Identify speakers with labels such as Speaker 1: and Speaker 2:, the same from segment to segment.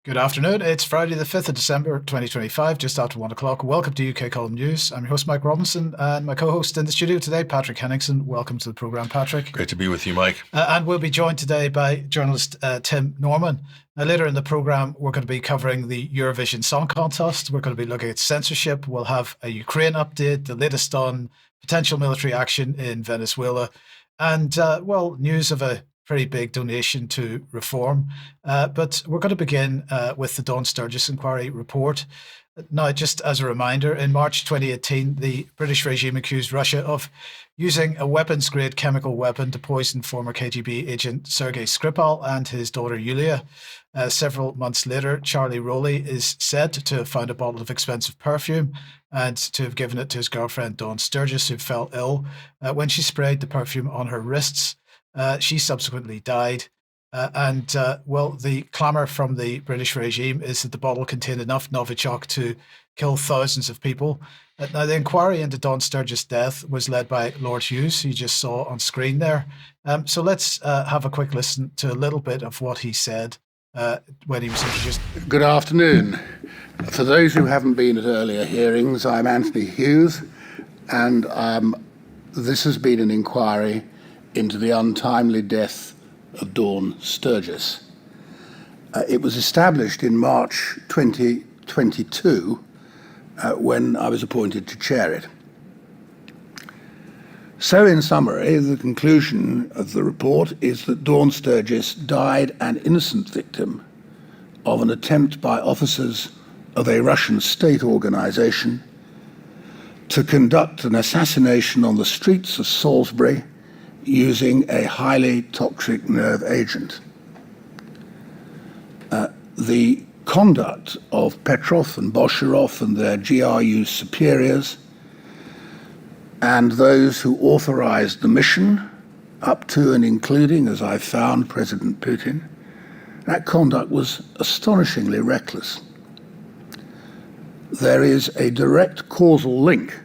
Speaker 1: Good afternoon. It's Friday, the 5th of December, 2025, just after 1 o'clock. Welcome to UK Column News. I'm your host, Mike Robinson, and my co-host in the studio today, Patrick Henningsen. Welcome to the programme, Patrick.
Speaker 2: Great to be with you, Mike.
Speaker 1: And we'll be joined today by journalist Tim Norman. Now, later in the programme, we're going to be covering the Eurovision Song Contest. We're going to be looking at censorship. We'll have a Ukraine update, the latest on potential military action in Venezuela, and, news of a pretty big donation to reform. But we're going to begin with the Dawn Sturgess inquiry report. Now, just as a reminder, in March 2018, the British regime accused Russia of using a weapons-grade chemical weapon to poison former KGB agent Sergei Skripal and his daughter Yulia. Several months later, Charlie Rowley is said to have found a bottle of expensive perfume and to have given it to his girlfriend Dawn Sturgess, who fell ill when she sprayed the perfume on her wrists. She subsequently died. The clamour from the British regime is that the bottle contained enough Novichok to kill thousands of people. Now, the inquiry into Dawn Sturgess' death was led by Lord Hughes, who you just saw on screen there. So let's have a quick listen to a little bit of what he said when he was introduced.
Speaker 3: Good afternoon. For those who haven't been at earlier hearings, I'm Anthony Hughes, and this has been an inquiry into the untimely death of Dawn Sturgess. It was established in March 2022 when I was appointed to chair it. So, in summary, the conclusion of the report is that Dawn Sturgess died an innocent victim of an attempt by officers of a Russian state organization to conduct an assassination on the streets of Salisbury using a highly toxic nerve agent. The conduct of Petrov and Bolsharov and their GRU superiors and those who authorized the mission, up to and including, as I found, President Putin, that conduct was astonishingly reckless. There is a direct causal link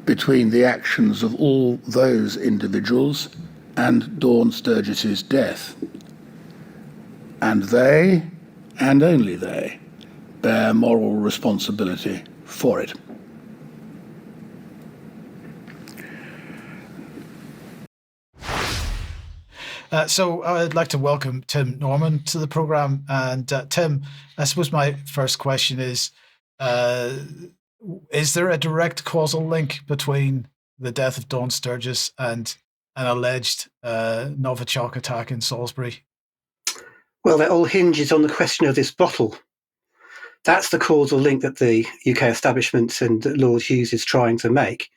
Speaker 3: between the actions of all those individuals and Dawn Sturgess's death. And they, and only they, bear moral responsibility for it.
Speaker 1: So I'd like to welcome Tim Norman to the programme. And Tim, I suppose my first question is there a direct causal link between the death of Dawn Sturgess and an alleged Novichok attack in Salisbury?
Speaker 4: Well, that all hinges on the question of this bottle. That's the causal link that the UK establishment and Lord Hughes is trying to make,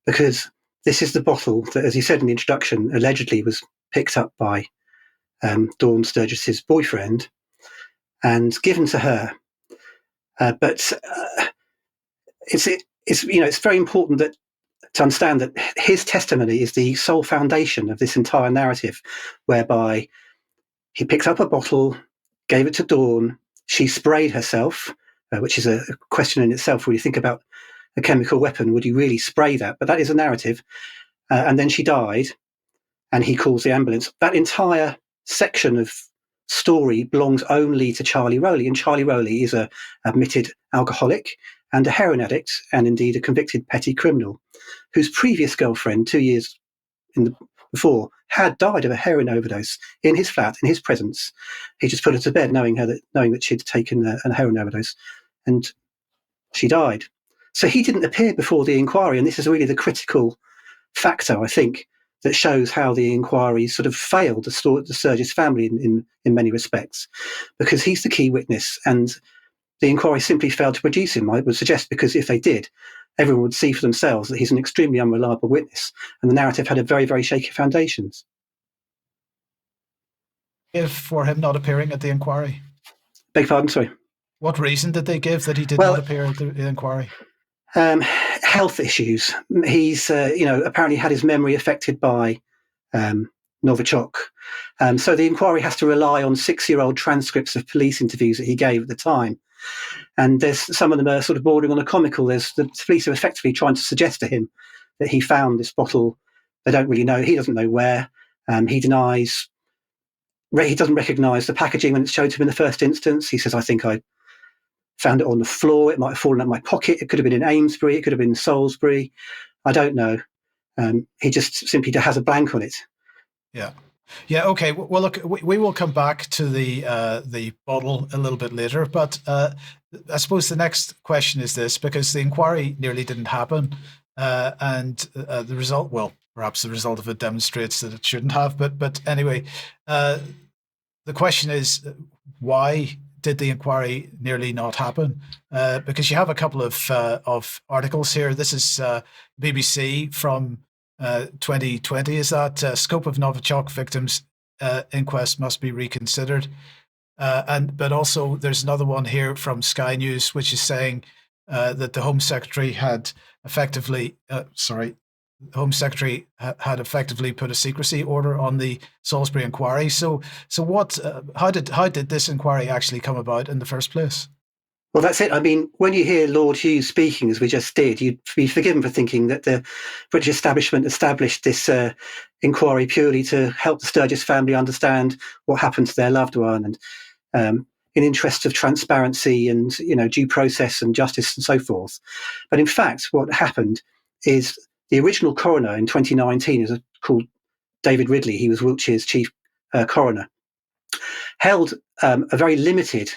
Speaker 4: because this is the bottle that, as he said in the introduction, allegedly was picked up by Dawn Sturgess's boyfriend and given to her. But it's very important to understand that his testimony is the sole foundation of this entire narrative, whereby he picked up a bottle, gave it to Dawn, she sprayed herself, which is a question in itself when you think about a chemical weapon. Would you really spray that? But that is a narrative. And then she died, and he calls the ambulance. That entire section of story belongs only to Charlie Rowley, and Charlie Rowley is a admitted alcoholic and a heroin addict, and indeed a convicted petty criminal, whose previous girlfriend 2 years before had died of a heroin overdose in his flat, in his presence. He just put her to bed, knowing that she'd taken a heroin overdose, and she died. So he didn't appear before the inquiry, and this is really the critical factor, I think, that shows how the inquiry sort of failed the Sturgess family in many respects, because he's the key witness, and the inquiry simply failed to produce him. I would suggest, because if they did, everyone would see for themselves that he's an extremely unreliable witness, and the narrative had a very, very shaky foundations.
Speaker 1: If for him not appearing at the inquiry?
Speaker 4: Beg your pardon, sorry.
Speaker 1: What reason did they give that he did not appear at the inquiry?
Speaker 4: Health issues. He's, apparently had his memory affected by Novichok. So the inquiry has to rely on 6-year-old transcripts of police interviews that he gave at the time. And there's some of them are sort of bordering on the comical. There's the police are effectively trying to suggest to him that he found this bottle. They don't really know. He doesn't know where. He denies he doesn't recognise the packaging when it's showed to him in the first instance. He says, I think I found it on the floor. It might have fallen out of my pocket. It could have been in Amesbury. It could have been in Salisbury. I don't know. He just simply has a blank on it.
Speaker 1: Yeah. Yeah. Okay. Well, look, we will come back to the bottle a little bit later, but I suppose the next question is this, because the inquiry nearly didn't happen, and the result, well, perhaps the result of it demonstrates that it shouldn't have. But anyway, the question is, why did the inquiry nearly not happen? Because you have a couple of articles here. This is BBC from 2020. Is that scope of Novichok victims inquest must be reconsidered? But also there's another one here from Sky News, which is saying that the Home Secretary had effectively, had effectively put a secrecy order on the Salisbury inquiry. So what? How did this inquiry actually come about in the first place?
Speaker 4: Well, that's it. I mean, when you hear Lord Hughes speaking, as we just did, you'd be forgiven for thinking that the British establishment established this inquiry purely to help the Sturgess family understand what happened to their loved one, and in interest of transparency and due process and justice and so forth. But in fact, what happened is the original coroner in 2019 is called David Ridley. He was Wiltshire's chief coroner. Held a very limited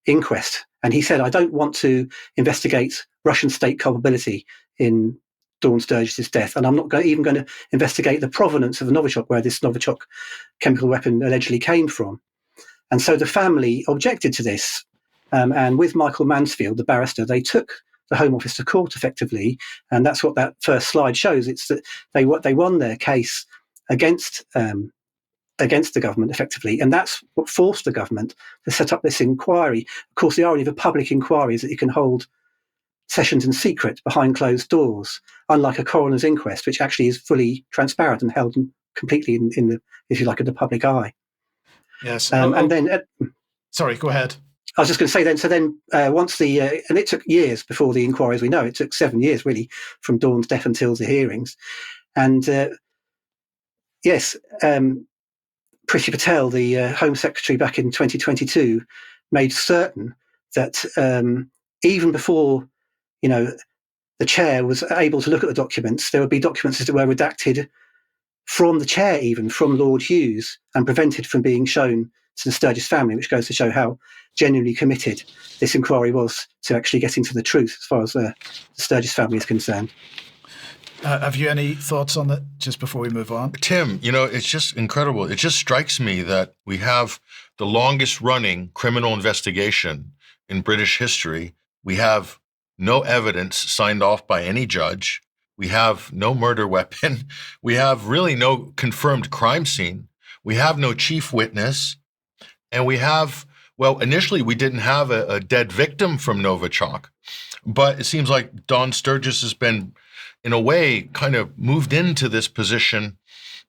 Speaker 4: inquest, and he said, I don't want to investigate Russian state culpability in Dawn Sturgess's death, and I'm not even going to investigate the provenance of the Novichok, where this Novichok chemical weapon allegedly came from. And so the family objected to this, and with Michael Mansfield, the barrister, they took the Home Office to court effectively, and that's what that first slide shows. It's that they won their case against the government effectively, and that's what forced the government to set up this inquiry. Of course, the irony of a public inquiry is that you can hold sessions in secret behind closed doors, unlike a coroner's inquest, which actually is fully transparent and held completely in the, if you like, in the public eye.
Speaker 1: Yes.
Speaker 4: And then,
Speaker 1: sorry, go ahead.
Speaker 4: I was just going to say then. So then, once and it took years before the inquiry, as we know, it took 7 years really from Dawn's death until the hearings, and yes. Priti Patel, the Home Secretary back in 2022, made certain that even before, the chair was able to look at the documents, there would be documents that were redacted from the chair, even from Lord Hughes, and prevented from being shown to the Sturgess family, which goes to show how genuinely committed this inquiry was to actually getting to the truth as far as the Sturgess family is concerned.
Speaker 1: Have you any thoughts on that just before we move on?
Speaker 2: Tim, it's just incredible. It just strikes me that we have the longest running criminal investigation in British history. We have no evidence signed off by any judge. We have no murder weapon. We have really no confirmed crime scene. We have no chief witness. And we have, well, initially we didn't have a dead victim from Novichok, but it seems like Dawn Sturgess has been, in a way, kind of moved into this position.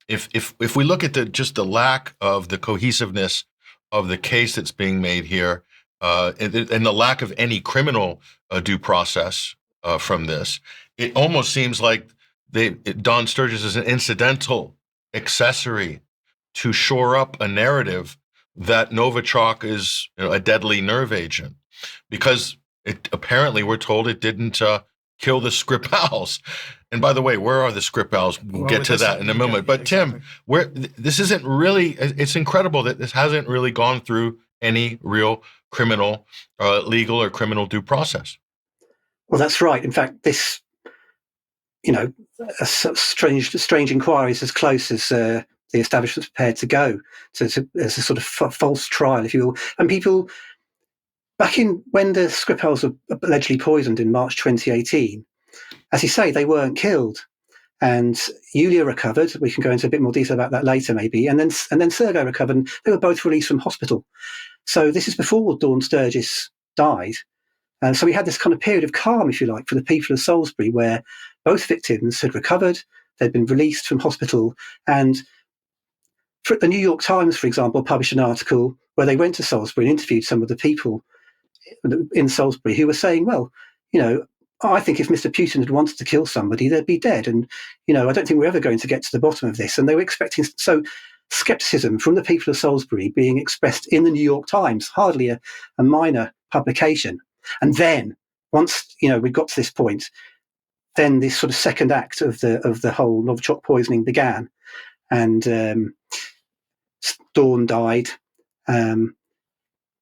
Speaker 2: If we look at just the lack of the cohesiveness of the case that's being made here, and the lack of any criminal due process from this, it almost seems like Dawn Sturgess is an incidental accessory to shore up a narrative that Novichok is a deadly nerve agent, because apparently we're told it didn't kill the Skripals. And by the way, where are the Skripals? We'll get to that in a moment. But Tim, this isn't really, it's incredible that this hasn't really gone through any real criminal, legal or criminal due process.
Speaker 4: Well, that's right. In fact, this, a strange inquiry is as close as the establishment's prepared to go to as a sort of false trial, if you will. And people, back when the Skripals were allegedly poisoned in March 2018, as you say, they weren't killed. And Yulia recovered. We can go into a bit more detail about that later, maybe. And then Sergei recovered, and they were both released from hospital. So this is before Dawn Sturgess died. And so we had this kind of period of calm, if you like, for the people of Salisbury, where both victims had recovered, they'd been released from hospital. And the New York Times, for example, published an article where they went to Salisbury and interviewed some of the people in Salisbury who were saying, well, I think if Mr. Putin had wanted to kill somebody, they'd be dead. And, I don't think we're ever going to get to the bottom of this. And they were expecting, so scepticism from the people of Salisbury being expressed in the New York Times, hardly a minor publication. And then, once we got to this point, then this sort of second act of the whole Novichok poisoning began, and Dawn died.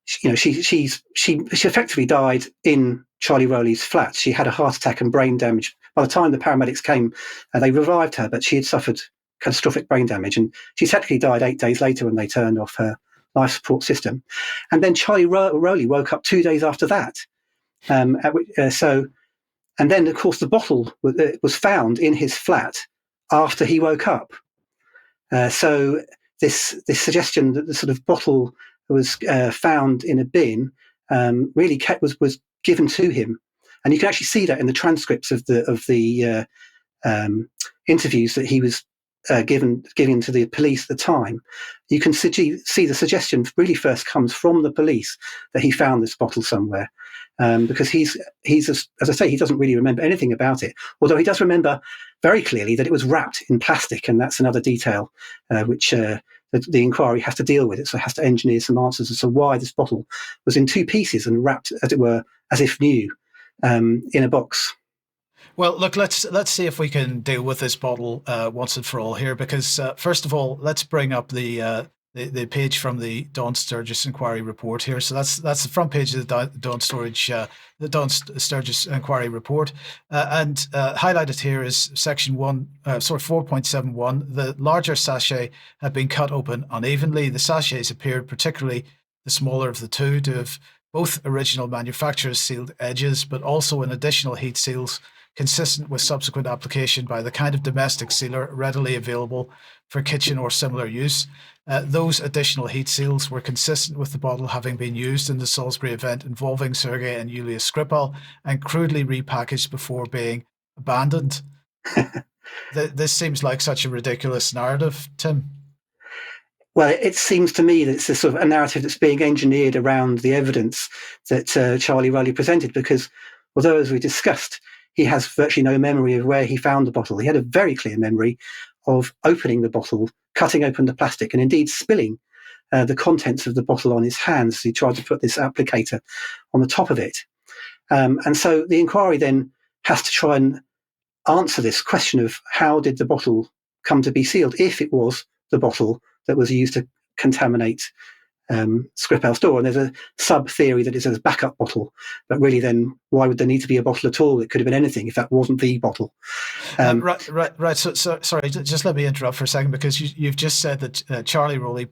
Speaker 4: She effectively died in Charlie Rowley's flat. She had a heart attack and brain damage. By the time the paramedics came, they revived her, but she had suffered catastrophic brain damage, and she technically died 8 days later when they turned off her life support system. And then Charlie Rowley woke up 2 days after that. And then, of course, the bottle was found in his flat after he woke up. So this suggestion that the sort of bottle was found in a bin really was given to him, and you can actually see that in the transcripts of the interviews that he was giving to the police at the time. You can see the suggestion really first comes from the police that he found this bottle somewhere, because he's as I say, he doesn't really remember anything about it, although he does remember very clearly that it was wrapped in plastic, and that's another detail which the inquiry has to deal with. It so it has to engineer some answers as to why this bottle was in two pieces and wrapped, as it were, as if new, in a box.
Speaker 1: Well, look, let's see if we can deal with this bottle once and for all here, because first of all, let's bring up the page from the Dawn Sturgess inquiry report here. So that's the front page of the Dawn Sturgess inquiry report, and highlighted here is section 4.71. The larger sachet had been cut open unevenly. The sachets appeared, particularly the smaller of the two, to have both original manufacturer's sealed edges, but also an additional heat seals consistent with subsequent application by the kind of domestic sealer readily available for kitchen or similar use. Those additional heat seals were consistent with the bottle having been used in the Salisbury event involving Sergei and Yulia Skripal and crudely repackaged before being abandoned. This seems like such a ridiculous narrative, Tim.
Speaker 4: Well, it seems to me that it's a sort of a narrative that's being engineered around the evidence that Charlie Rowley presented, because although, as we discussed, he has virtually no memory of where he found the bottle, he had a very clear memory of opening the bottle, cutting open the plastic, and indeed spilling the contents of the bottle on his hands. He tried to put this applicator on the top of it. And so the inquiry then has to try and answer this question of how did the bottle come to be sealed, if it was the bottle that was used to contaminate Skripal's door. And there's a sub-theory that it's a backup bottle, but really then why would there need to be a bottle at all? It could have been anything if that wasn't the bottle.
Speaker 1: Right. So, sorry, just let me interrupt for a second, because you've just said that Charlie Rowley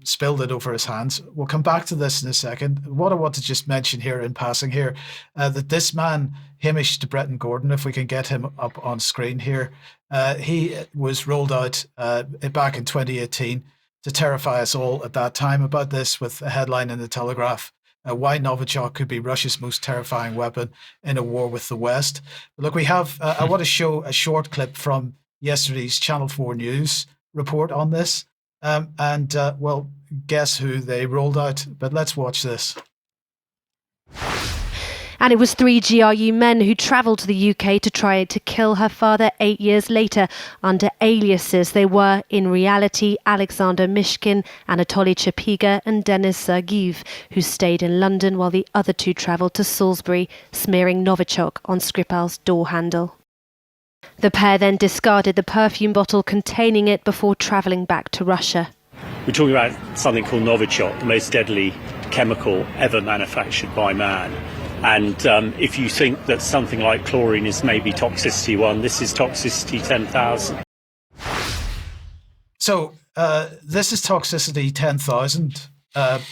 Speaker 1: spilled it over his hands. We'll come back to this in a second. What I want to just mention here in passing here, that this man, Hamish de Breton Gordon, if we can get him up on screen here, he was rolled out back in 2018 to terrify us all at that time about this, with a headline in the Telegraph, why Novichok could be Russia's most terrifying weapon in a war with the West. But look, we have, I want to show a short clip from yesterday's Channel 4 News report on this. Well, guess who they rolled out? But let's watch this.
Speaker 5: And it was 3 GRU men who travelled to the UK to try to kill her father 8 years later under aliases. They were, in reality, Alexander Mishkin, Anatoly Chapiga and Denis Sergeyev, who stayed in London while the other two travelled to Salisbury, smearing Novichok on Skripal's door handle. The pair then discarded the perfume bottle containing it before travelling back to Russia.
Speaker 6: We're talking about something called Novichok, the most deadly chemical ever manufactured by man. And if you think that something like chlorine is maybe toxicity 1, this is toxicity 10,000.
Speaker 1: So this is toxicity 10,000.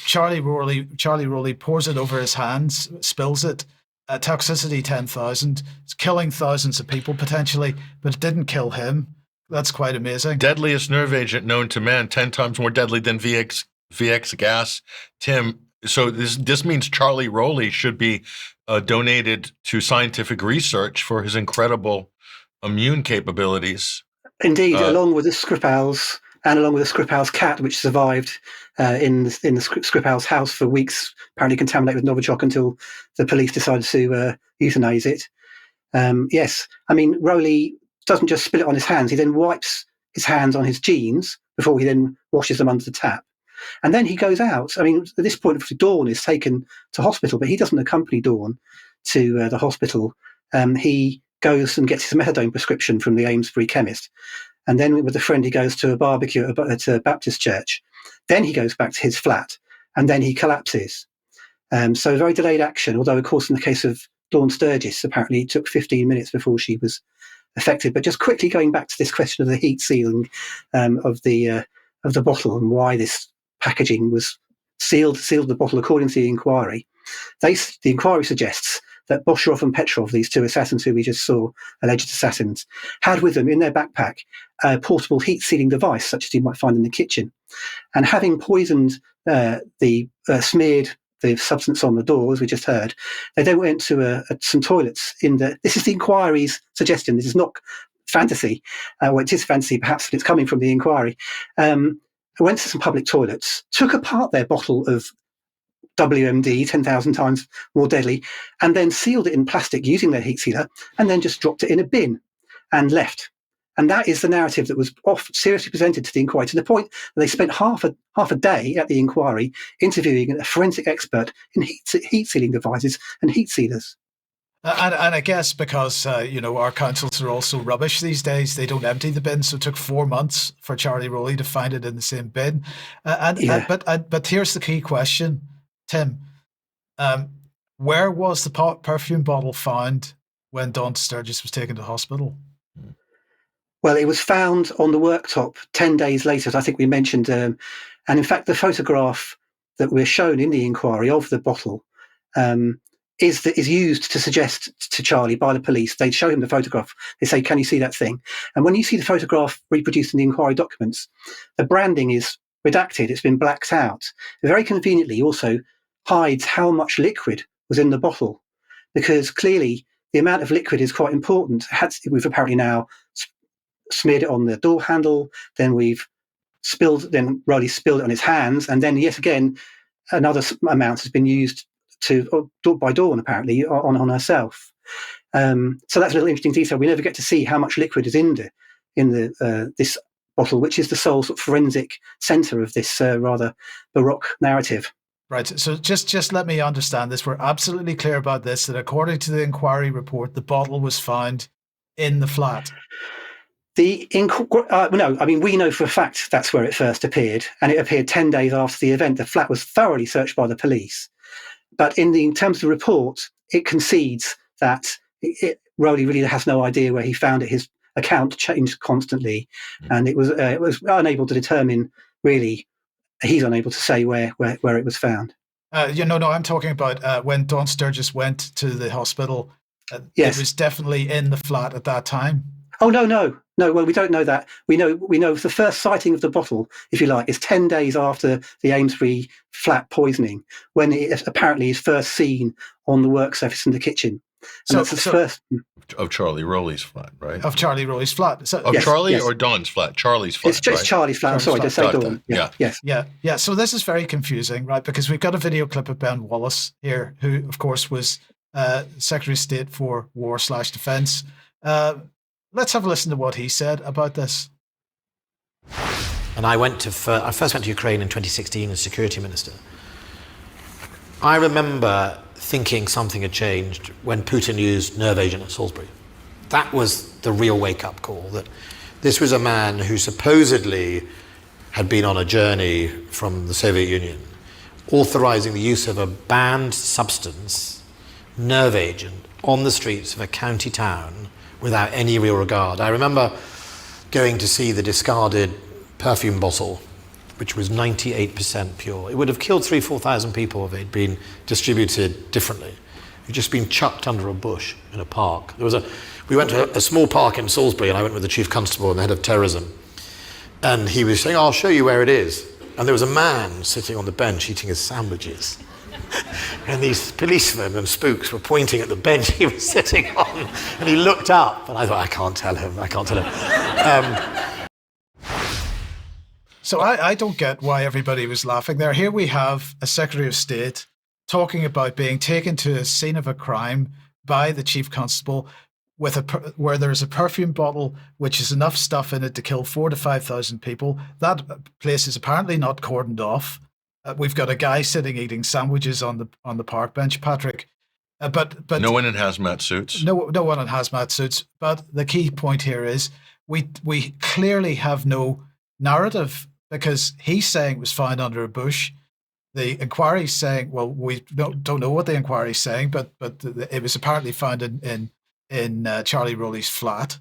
Speaker 1: Charlie Rowley pours it over his hands, spills it. Toxicity 10,000. It's killing thousands of people potentially, but it didn't kill him. That's quite amazing.
Speaker 2: Deadliest nerve agent known to man, 10 times more deadly than VX gas. Tim, so this means Charlie Rowley should be donated to scientific research for his incredible immune capabilities.
Speaker 4: Indeed, along with the Skripals and along with the Skripal's cat, which survived in the Skripal's house for weeks, apparently contaminated with Novichok until the police decided to euthanize it. Yes, I mean, Rowley doesn't just spill it on his hands. He then wipes his hands on his jeans before he then washes them under the tap. And then he goes out. I mean, at this point, Dawn is taken to hospital, but he doesn't accompany Dawn to the hospital. He goes and gets his methadone prescription from the Amesbury chemist. And then with a friend, he goes to a barbecue at a Baptist church. Then he goes back to his flat, and then he collapses. So very delayed action, although, of course, in the case of Dawn Sturgess, apparently it took 15 minutes before she was affected. But just quickly going back to this question of the heat sealing of the bottle and why this packaging was sealed the bottle according to the inquiry. The inquiry suggests that Bosharov and Petrov, these two assassins who we just saw, alleged assassins, had with them in their backpack a portable heat-sealing device, such as you might find in the kitchen. And having poisoned smeared the substance on the door, as we just heard, they then went to some toilets this is the inquiry's suggestion, this is not fantasy, well, it is fantasy perhaps, but it's coming from the inquiry. Went to some public toilets, took apart their bottle of WMD, 10,000 times more deadly, and then sealed it in plastic using their heat sealer, and then just dropped it in a bin and left. And that is the narrative that was seriously presented to the inquiry, to the point that they spent half a day at the inquiry interviewing a forensic expert in heat sealing devices and heat sealers.
Speaker 1: And I guess because, our councils are also rubbish these days, they don't empty the bin. So it took 4 months for Charlie Rowley to find it in the same bin. But here's the key question, Tim. Where was the perfume bottle found when Dawn Sturgess was taken to hospital?
Speaker 4: Well, it was found on the worktop 10 days later, as I think we mentioned. And in fact, the photograph that we're shown in the inquiry of the bottle is used to suggest to Charlie by the police. They show him the photograph. They say, "Can you see that thing?" And when you see the photograph reproduced in the inquiry documents, the branding is redacted. It's been blacked out. It very conveniently also hides how much liquid was in the bottle, because clearly the amount of liquid is quite important. We've apparently now smeared it on the door handle, then Rowley spilled it on his hands, and then yet again another amount has been used by Dawn apparently on herself. So that's a little interesting detail. We never get to see how much liquid is in this bottle, which is the sole sort of forensic centre of this rather baroque narrative.
Speaker 1: Right. So just let me understand this. We're absolutely clear about this, that according to the inquiry report, the bottle was found in the flat. No, I mean, we know for a fact that's where it first appeared, and it appeared 10 days after the event. The flat was thoroughly searched by the police. But in terms of the report, it concedes that Rowley really has no idea where he found it. His account changed constantly, and it was unable to determine, really, he's unable to say where it was found. No, I'm talking about when Dawn Sturgess went to the hospital.
Speaker 4: Yes.
Speaker 1: It was definitely in the flat at that time.
Speaker 4: Oh, no. Well, we don't know that. We know the first sighting of the bottle, if you like, is 10 days after the Amesbury flat poisoning, when it apparently is first seen on the work surface in the kitchen. And that's the first
Speaker 2: of Charlie Rowley's flat, right?
Speaker 1: Of Charlie Rowley's flat. So,
Speaker 2: yes, Charlie or Dawn's flat? Charlie's flat.
Speaker 4: It's Charlie's flat. I'm sorry, to say Dawn.
Speaker 2: Yeah.
Speaker 4: Yes.
Speaker 1: Yeah. So this is very confusing, right? Because we've got a video clip of Ben Wallace here, who, of course, was Secretary of State for War/Defence. Let's have a listen to what he said about this.
Speaker 7: And I first went to Ukraine in 2016 as Security Minister. I remember thinking something had changed when Putin used nerve agent at Salisbury. That was the real wake-up call, that this was a man who supposedly had been on a journey from the Soviet Union, authorizing the use of a banned substance, nerve agent, on the streets of a county town without any real regard. I remember going to see the discarded perfume bottle, which was 98% pure. It would have killed 3,000-4,000 people if it had been distributed differently. It had just been chucked under a bush in a park. We went to a small park in Salisbury, and I went with the Chief Constable and the head of terrorism. And he was saying, "I'll show you where it is." And there was a man sitting on the bench eating his sandwiches. And these policemen and spooks were pointing at the bench he was sitting on, and he looked up, and I thought, I can't tell him.
Speaker 1: So I don't get why everybody was laughing there. Here we have a Secretary of State talking about being taken to a scene of a crime by the Chief Constable where there's a perfume bottle which is enough stuff in it to kill 4,000 to 5,000 people. That place is apparently not cordoned off. We've got a guy sitting eating sandwiches on the park bench, Patrick. But
Speaker 2: no one in hazmat suits.
Speaker 1: No one in hazmat suits. But the key point here is we clearly have no narrative, because he's saying it was found under a bush. The inquiry's saying, well, we don't know what the inquiry's saying, but it was apparently found in Charlie Rowley's flat.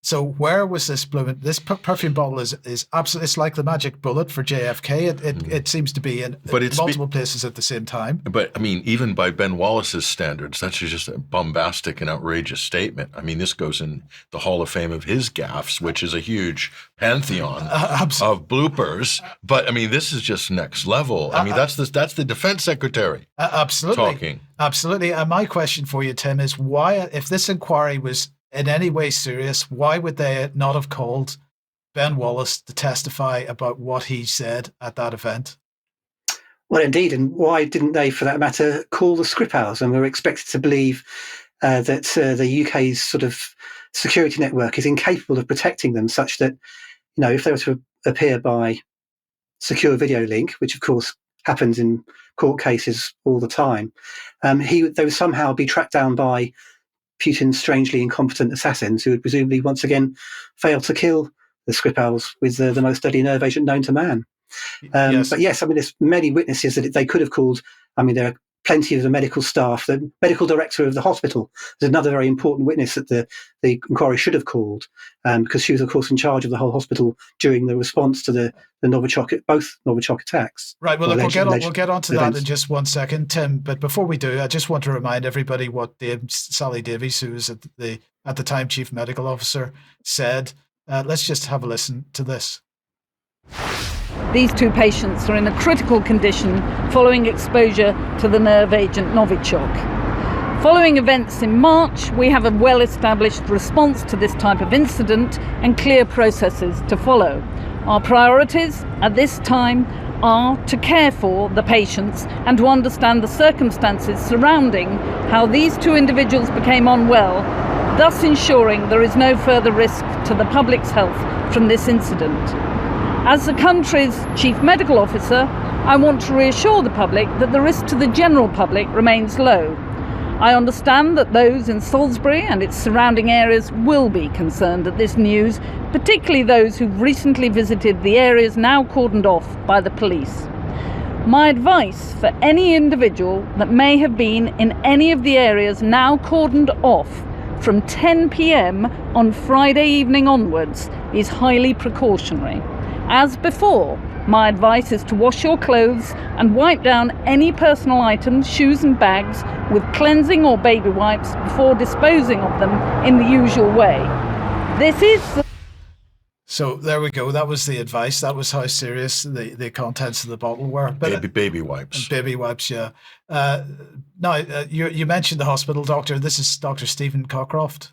Speaker 1: So where was this blooming? This perfume bottle is absolutely. It's like the magic bullet for JFK. It seems to be in multiple places at the same time.
Speaker 2: But I mean, even by Ben Wallace's standards, that's just a bombastic and outrageous statement. I mean, this goes in the Hall of Fame of his gaffes, which is a huge pantheon of bloopers. But I mean, this is just next level. I mean, that's the defense secretary
Speaker 1: absolutely
Speaker 2: talking.
Speaker 1: Absolutely. And my question for you, Tim, is why, if this inquiry was in any way serious, why would they not have called Ben Wallace to testify about what he said at that event?
Speaker 4: Well, indeed. And why didn't they, for that matter, call the Skripals? And we're expected to believe that the UK's sort of security network is incapable of protecting them, such that, if they were to appear by secure video link, which of course happens in court cases all the time, they would somehow be tracked down by Putin's strangely incompetent assassins, who would presumably once again fail to kill the Skripals with the most deadly nerve agent known to man.
Speaker 1: Yes.
Speaker 4: But yes, I mean, there's many witnesses that they could have called. I mean, there are plenty of the medical staff. The medical director of the hospital is another very important witness that the inquiry should have called, because she was, of course, in charge of the whole hospital during the response to the both Novichok attacks.
Speaker 1: Right. Well, look, we'll get on to that in just one second, Tim. But before we do, I just want to remind everybody what Sally Davies, who was at the time chief medical officer, said. Let's just have a listen to this.
Speaker 8: These two patients are in a critical condition following exposure to the nerve agent Novichok. Following events in March, we have a well-established response to this type of incident and clear processes to follow. Our priorities at this time are to care for the patients and to understand the circumstances surrounding how these two individuals became unwell, thus ensuring there is no further risk to the public's health from this incident. As the country's chief medical officer, I want to reassure the public that the risk to the general public remains low. I understand that those in Salisbury and its surrounding areas will be concerned at this news, particularly those who've recently visited the areas now cordoned off by the police. My advice for any individual that may have been in any of the areas now cordoned off from 10 p.m. on Friday evening onwards is highly precautionary. As before, my advice is to wash your clothes and wipe down any personal items, shoes and bags with cleansing or baby wipes before disposing of them in the usual way. This is
Speaker 1: So there we go. That was the advice. That was how serious the contents of the bottle were.
Speaker 2: But baby wipes.
Speaker 1: Baby wipes, yeah. Now, you mentioned the hospital doctor. This is Dr. Stephen Cockcroft.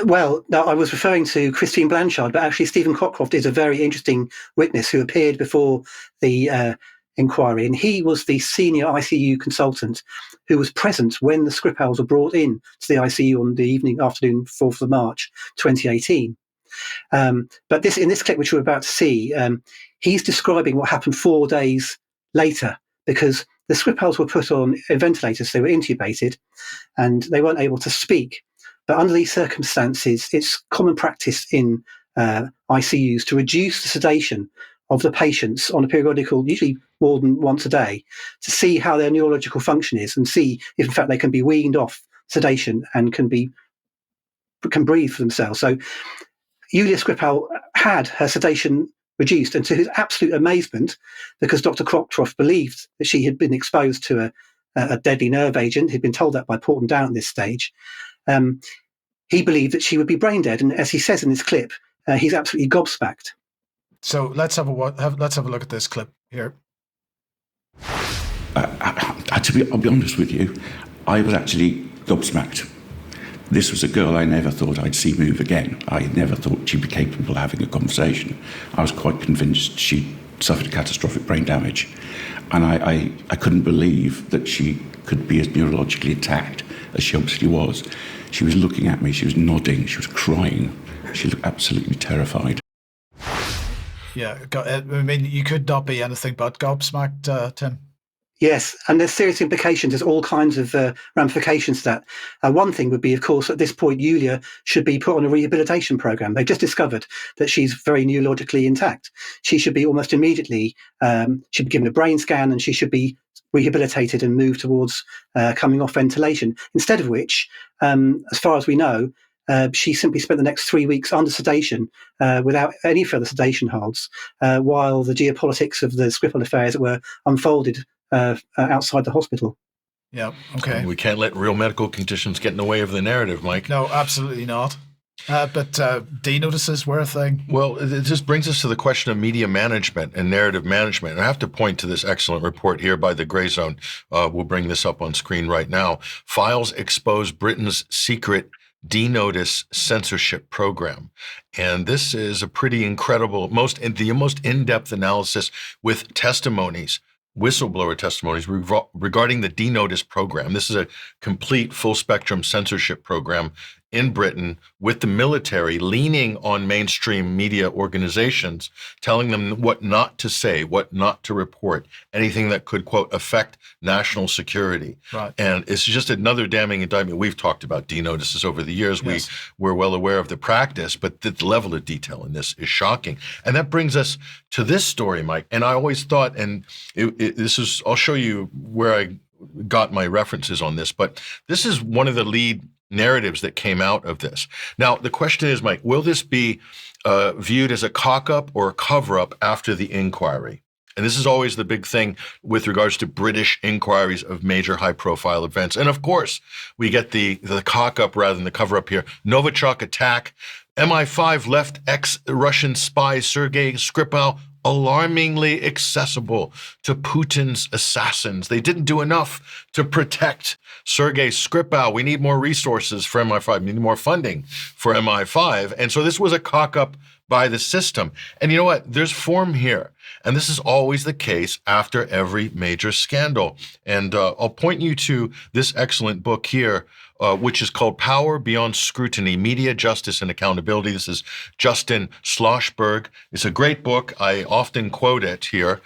Speaker 4: Well, no, I was referring to Christine Blanchard, but actually Stephen Cockcroft is a very interesting witness who appeared before the inquiry, and he was the senior ICU consultant who was present when the Skripals were brought in to the ICU on the afternoon 4th of March 2018. But in this clip, which we're about to see, he's describing what happened 4 days later, because the Skripals were put on ventilators, they were intubated, and they weren't able to speak. But under these circumstances, it's common practice in ICUs to reduce the sedation of the patients on a periodical, usually more than once a day, to see how their neurological function is and see if, in fact, they can be weaned off sedation and can breathe for themselves. So Yulia Skripal had her sedation reduced, and to his absolute amazement, because Dr. Cockcroft believed that she had been exposed to a deadly nerve agent, he'd been told that by Porton Down at this stage, he believed that she would be brain dead, and as he says in this clip, he's absolutely gobsmacked.
Speaker 1: So let's have a look at this clip here.
Speaker 9: I'll be honest with you, I was actually gobsmacked. This was a girl I never thought I'd see move again. I never thought she'd be capable of having a conversation. I was quite convinced she'd suffered catastrophic brain damage, and I couldn't believe that she could be as neurologically intact as she obviously was. She was looking at me, she was nodding, she was crying. She looked absolutely terrified.
Speaker 1: Yeah, I mean, you could not be anything but gobsmacked, Tim.
Speaker 4: Yes, and there's serious implications. There's all kinds of ramifications to that. One thing would be, of course, at this point, Yulia should be put on a rehabilitation program. They've just discovered that she's very neurologically intact. She should be almost immediately, she'd be given a brain scan, and she should be rehabilitated and moved towards coming off ventilation. Instead of which, as far as we know, she simply spent the next 3 weeks under sedation without any further sedation holds, while the geopolitics of the Skripal affair, as it were, unfolded outside the hospital.
Speaker 1: Yeah, okay.
Speaker 2: We can't let real medical conditions get in the way of the narrative, Mike.
Speaker 1: No, absolutely not. But D-notices were a thing.
Speaker 2: Well, it just brings us to the question of media management and narrative management. And I have to point to this excellent report here by the Grey Zone. We'll bring this up on screen right now. Files expose Britain's secret D-notice censorship program. And this is a pretty incredible, the most in-depth analysis with testimonies, whistleblower testimonies regarding the D-notice program. This is a complete full-spectrum censorship program in Britain with the military leaning on mainstream media organizations, telling them what not to say, what not to report, anything that could, quote, affect national security.
Speaker 1: Right.
Speaker 2: And it's just another damning indictment. We've talked about D-notices over the years.
Speaker 1: Yes.
Speaker 2: We're well aware of the practice, but the level of detail in this is shocking. And that brings us to this story, Mike. And I always thought, and I'll show you where I got my references on this, but this is one of the lead narratives that came out of this. Now, the question is, Mike, will this be viewed as a cock-up or a cover-up after the inquiry? And this is always the big thing with regards to British inquiries of major high-profile events. And of course, we get the cock-up rather than the cover-up here. Novichok attack. MI5 left ex-Russian spy Sergei Skripal alarmingly accessible to Putin's assassins. They didn't do enough to protect Sergei Skripal. We need more resources for MI5. We need more funding for MI5. And so this was a cock-up by the system. And you know what? There's form here. And this is always the case after every major scandal. And I'll point you to this excellent book here, which is called Power Beyond Scrutiny, Media, Justice, and Accountability. This is Justin Schlossberg. It's a great book. I often quote it here.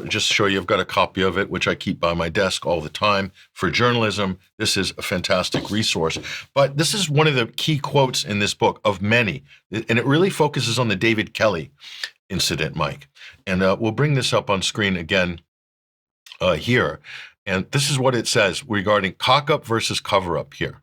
Speaker 2: Just to show you, I've got a copy of it, which I keep by my desk all the time for journalism. This is a fantastic resource. But this is one of the key quotes in this book of many. And it really focuses on the David Kelly incident, Mike. And we'll bring this up on screen again here. And this is what it says regarding cock-up versus cover-up here.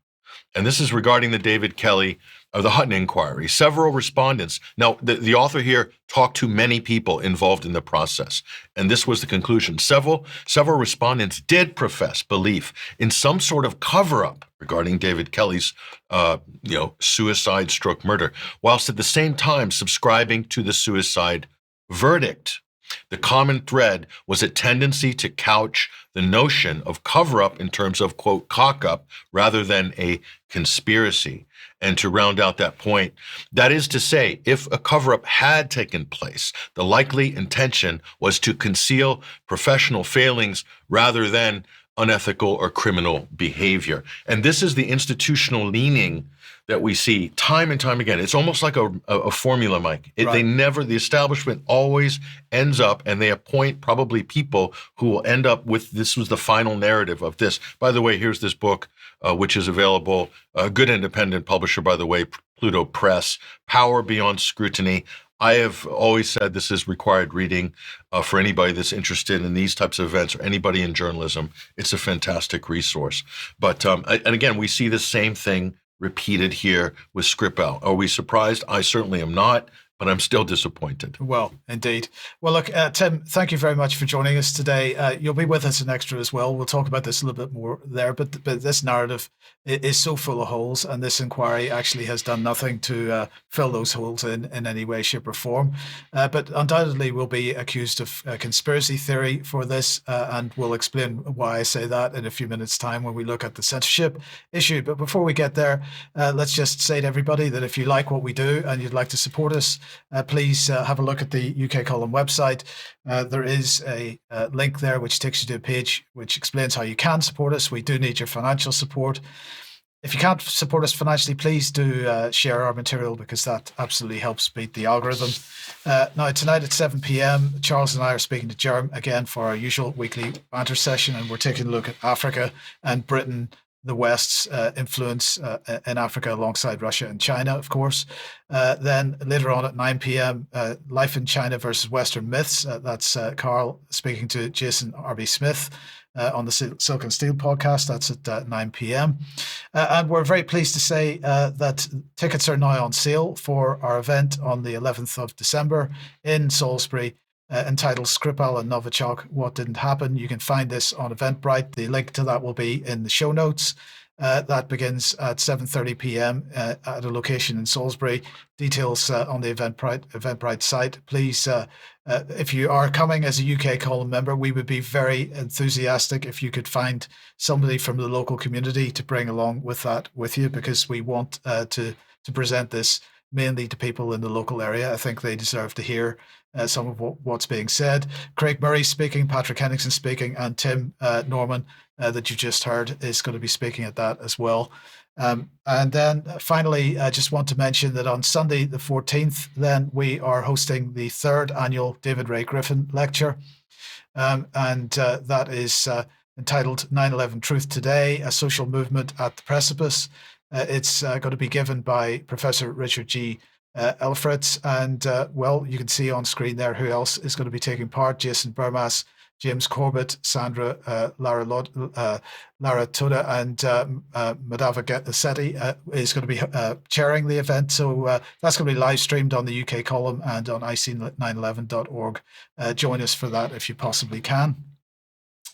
Speaker 2: And this is regarding the David Kelly, the Hutton inquiry. Several respondents. Now, the author here talked to many people involved in the process. And this was the conclusion. Several respondents did profess belief in some sort of cover-up regarding David Kelly's, suicide stroke murder, whilst at the same time subscribing to the suicide verdict. The common thread was a tendency to couch the notion of cover-up in terms of, quote, cock-up, rather than a conspiracy. And to round out that point, that is to say, if a cover-up had taken place, the likely intention was to conceal professional failings rather than unethical or criminal behavior. And this is the institutional leaning that we see time and time again. It's almost like a formula, Mike. The establishment always ends up, and they appoint probably people who will end up with, this was the final narrative of this. By the way, here's this book, which is available, a good independent publisher, by the way, Pluto Press, Power Beyond Scrutiny. I have always said this is required reading for anybody that's interested in these types of events or anybody in journalism. It's a fantastic resource. But, and again, we see the same thing repeated here with Skripal. Are we surprised? I certainly am not, but I'm still disappointed.
Speaker 1: Well, indeed. Well, look, Tim, thank you very much for joining us today. You'll be with us in Extra as well. We'll talk about this a little bit more there, but this narrative is so full of holes, and this inquiry actually has done nothing to fill those holes in any way, shape or form. But undoubtedly we'll be accused of conspiracy theory for this, and we'll explain why I say that in a few minutes' time when we look at the censorship issue. But before we get there, let's just say to everybody that if you like what we do and you'd like to support us, please have a look at the UK Column website. There is a link there which takes you to a page which explains how you can support us. We do need your financial support. If you can't support us financially, please do share our material, because that absolutely helps beat the algorithm. Now, tonight at 7 p.m, Charles and I are speaking to Jerm again for our usual weekly banter session, and we're taking a look at Africa and Britain, the West's influence in Africa alongside Russia and China, of course. Then later on at 9 p.m, Life in China versus Western Myths. That's Carl speaking to Jason R.B. Smith on the Silk and Steel podcast. That's at 9 p.m. And we're very pleased to say that tickets are now on sale for our event on the 11th of December in Salisbury, entitled Skripal and Novichok, What Didn't Happen. You can find this on Eventbrite. The link to that will be in the show notes. That begins at 7:30 p.m. At a location in Salisbury. Details on the Eventbrite site. Please, if you are coming as a UK column member, we would be very enthusiastic if you could find somebody from the local community to bring along with you, because we want to present this mainly to people in the local area. I think they deserve to hear some of what's being said. Craig Murray speaking, Patrick Henningsen speaking, and Tim Norman that you just heard is going to be speaking at that as well. And then finally, I just want to mention that on Sunday the 14th, then we are hosting the 3rd annual David Ray Griffin Lecture. And that is entitled 9/11 Truth Today, A Social Movement at the Precipice. It's going to be given by Professor Richard G. Elfritz. And, well, you can see on screen there who else is going to be taking part. Jason Burmas, James Corbett, Sandra Lara Toda, and Madhava Sethi is going to be chairing the event. So that's going to be live streamed on the UK column and on ic911.org. Join us for that if you possibly can.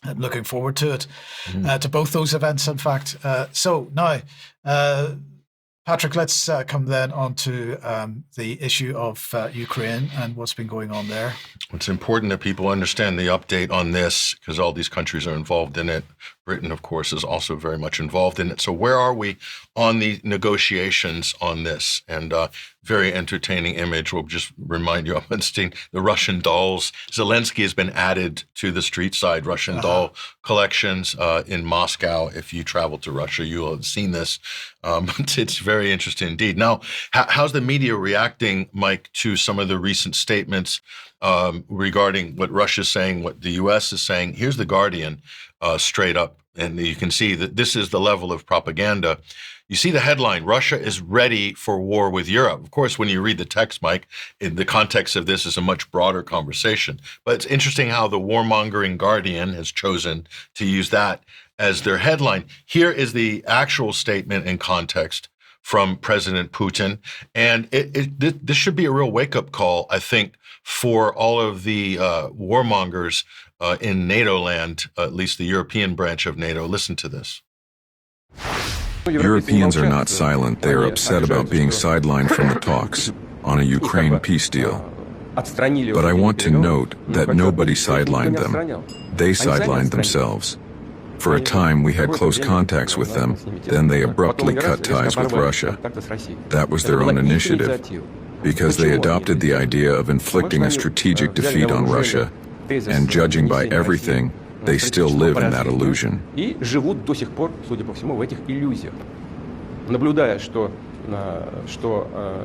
Speaker 1: I'm looking forward to it, to both those events, in fact. So now, Patrick, let's come then on to the issue of Ukraine and what's been going on there.
Speaker 2: It's important that people understand the update on this, because all these countries are involved in it. Britain, of course, is also very much involved in it. So where are we on the negotiations on this? And very entertaining image. We'll just remind you, the Russian dolls. Zelensky has been added to the street side Russian doll collections in Moscow. If you travel to Russia, you will have seen this. It's very interesting indeed. Now, how's the media reacting, Mike, to some of the recent statements regarding what Russia's saying, what the U.S. is saying? Here's The Guardian straight up, and you can see that this is the level of propaganda. You see the headline, Russia is ready for war with Europe. Of course, when you read the text, Mike, in the context of this is a much broader conversation. But it's interesting how the warmongering Guardian has chosen to use that as their headline. Here is the actual statement in context from President Putin. And this should be a real wake-up call, I think, for all of the warmongers in NATO land, at least the European branch of NATO. Listen to this.
Speaker 10: Europeans are not silent. They are upset about being sidelined from the talks on a Ukraine peace deal. But I want to note that nobody sidelined them. They sidelined themselves. For a time, we had close contacts with them. Then they abruptly cut ties with Russia. That was their own initiative, because they adopted the idea of inflicting a strategic defeat on Russia, and judging by everything, they still live in that illusion.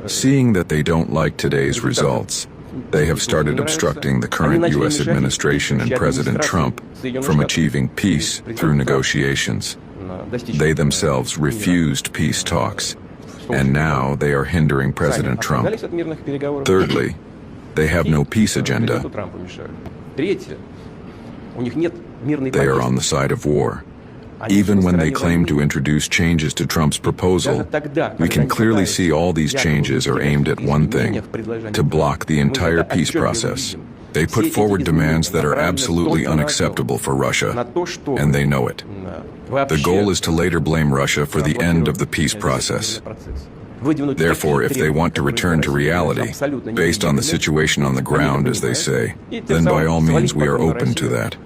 Speaker 10: Seeing that they don't like today's results, they have started obstructing the current U.S. administration and President Trump from achieving peace through negotiations. They themselves refused peace talks, and now they are hindering President Trump. Thirdly, they have no peace agenda. They are on the side of war. Even when they claim to introduce changes to Trump's proposal, we can clearly see all these changes are aimed at one thing: to block the entire peace process. They put forward demands that are absolutely unacceptable for Russia, and they know it. The goal is to later blame Russia for the end of the peace process. Therefore, if they want to return to reality, based on the situation on the ground, as they say, then by all means we are open to that.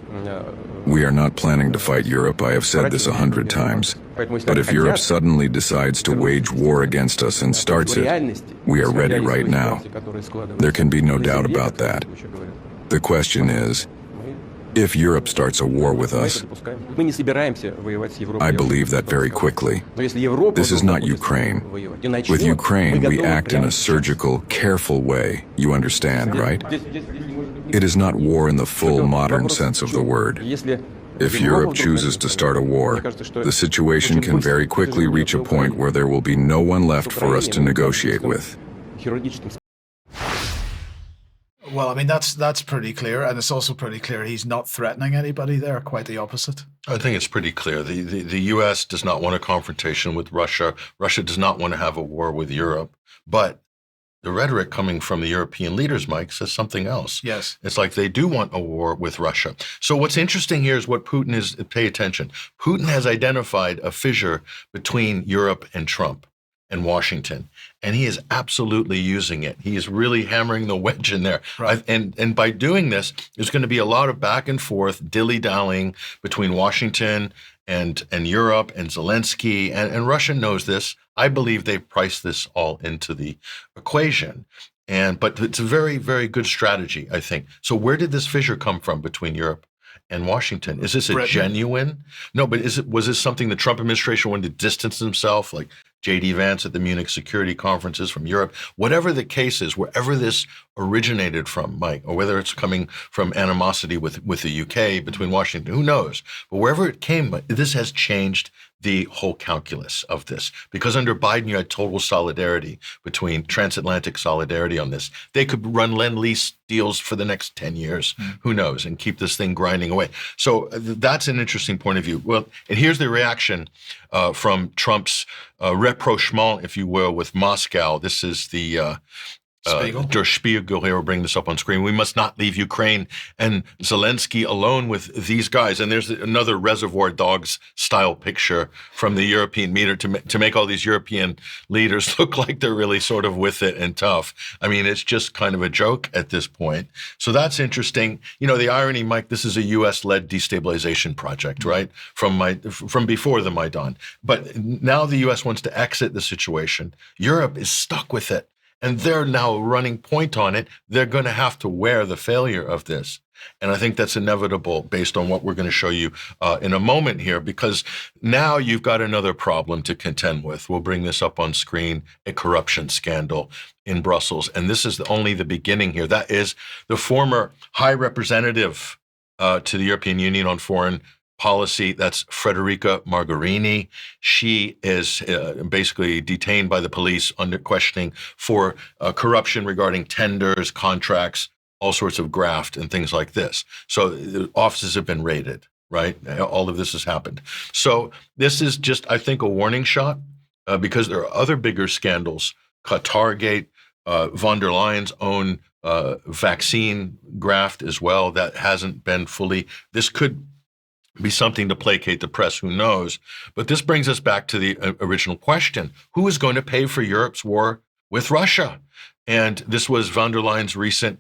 Speaker 10: We are not planning to fight Europe, I have said this 100 times. But if Europe suddenly decides to wage war against us and starts it, we are ready right now. There can be no doubt about that. The question is, If Europe starts a war with us, I believe that very quickly. This is not Ukraine. With Ukraine, we act in a surgical, careful way. You understand, right? It is not war in the full modern sense of the word. If Europe chooses to start a war, the situation can very quickly reach a point where there will be no one left for us to negotiate with.
Speaker 1: Well, I mean, that's pretty clear, and it's also pretty clear he's not threatening anybody there, quite the opposite.
Speaker 2: I think it's pretty clear. The U.S. does not want a confrontation with Russia. Russia does not want to have a war with Europe. But the rhetoric coming from the European leaders, Mike, says something else.
Speaker 1: Yes.
Speaker 2: It's like they do want a war with Russia. So what's interesting here is what Putin is, pay attention. Putin has identified a fissure between Europe and Trump and Washington, and he is absolutely using it. He is really hammering the wedge in there.
Speaker 1: Right.
Speaker 2: And by doing this, there's going to be a lot of back and forth, dilly-dallying between Washington and Europe and Zelensky, and Russia knows this. I believe they've priced this all into the equation. But it's a very, very good strategy, I think. So where did this fissure come from between Europe and Washington? Is this a genuine? No, but was this something the Trump administration wanted to distance himself, like J.D. Vance at the Munich security conferences from Europe? Whatever the case is, wherever this originated from, Mike, or whether it's coming from animosity with the UK between Washington, who knows? But wherever it came, this has changed the whole calculus of this. Because under Biden, you had total solidarity between transatlantic solidarity on this. They could run Lend-Lease deals for the next 10 years, who knows, and keep this thing grinding away. So that's an interesting point of view. Well, and here's the reaction from Trump's rapprochement, if you will, with Moscow. This is the Der Spiegel here, we'll bring this up on screen. We must not leave Ukraine and Zelensky alone with these guys. And there's another Reservoir Dogs style picture from the European meter to make all these European leaders look like they're really sort of with it and tough. I mean, it's just kind of a joke at this point. So that's interesting. You know, the irony, Mike, this is a U.S.-led destabilization project, right? From before the Maidan. But now the U.S. wants to exit the situation. Europe is stuck with it. And they're now running point on it. They're going to have to wear the failure of this. And I think that's inevitable based on what we're going to show you in a moment here, because now you've got another problem to contend with. We'll bring this up on screen, a corruption scandal in Brussels. And this is only the beginning here. That is the former high representative to the European Union on foreign policy. That's Federica Mogherini. She is basically detained by the police under questioning for corruption regarding tenders, contracts, all sorts of graft and things like this. So offices have been raided, right? All of this has happened. So this is just, I think, a warning shot because there are other bigger scandals. Qatargate, von der Leyen's own vaccine graft as well that hasn't been fully. This could be something to placate the press, who knows? But this brings us back to the original question. Who is going to pay for Europe's war with Russia? And this was von der Leyen's recent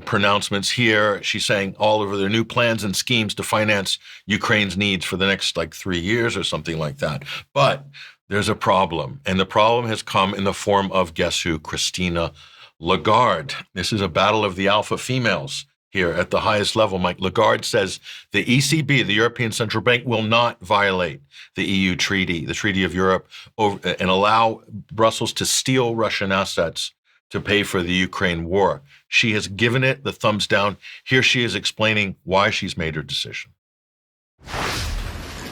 Speaker 2: pronouncements here. She's saying all over their new plans and schemes to finance Ukraine's needs for the next 3 years or something like that. But there's a problem. And the problem has come in the form of, guess who? Christine Lagarde. This is a battle of the alpha females here at the highest level. Mike, Lagarde says the ECB, the European Central Bank, will not violate the EU treaty, the Treaty of Europe, and allow Brussels to steal Russian assets to pay for the Ukraine war. She has given it the thumbs down. Here she is explaining why she's made her decision.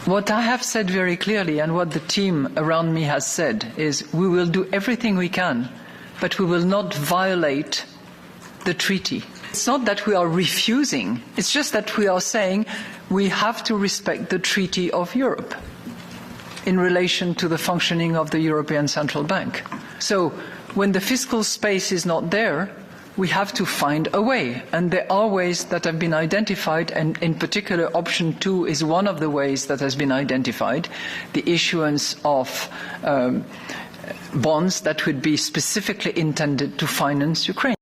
Speaker 11: What I have said very clearly, and what the team around me has said, is we will do everything we can, but we will not violate the treaty. It's not that we are refusing, it's just that we are saying we have to respect the Treaty of Europe in relation to the functioning of the European Central Bank. So when the fiscal space is not there, we have to find a way. And there are ways that have been identified, and in particular option 2 is one of the ways that has been identified, the issuance of bonds that would be specifically intended to finance Ukraine.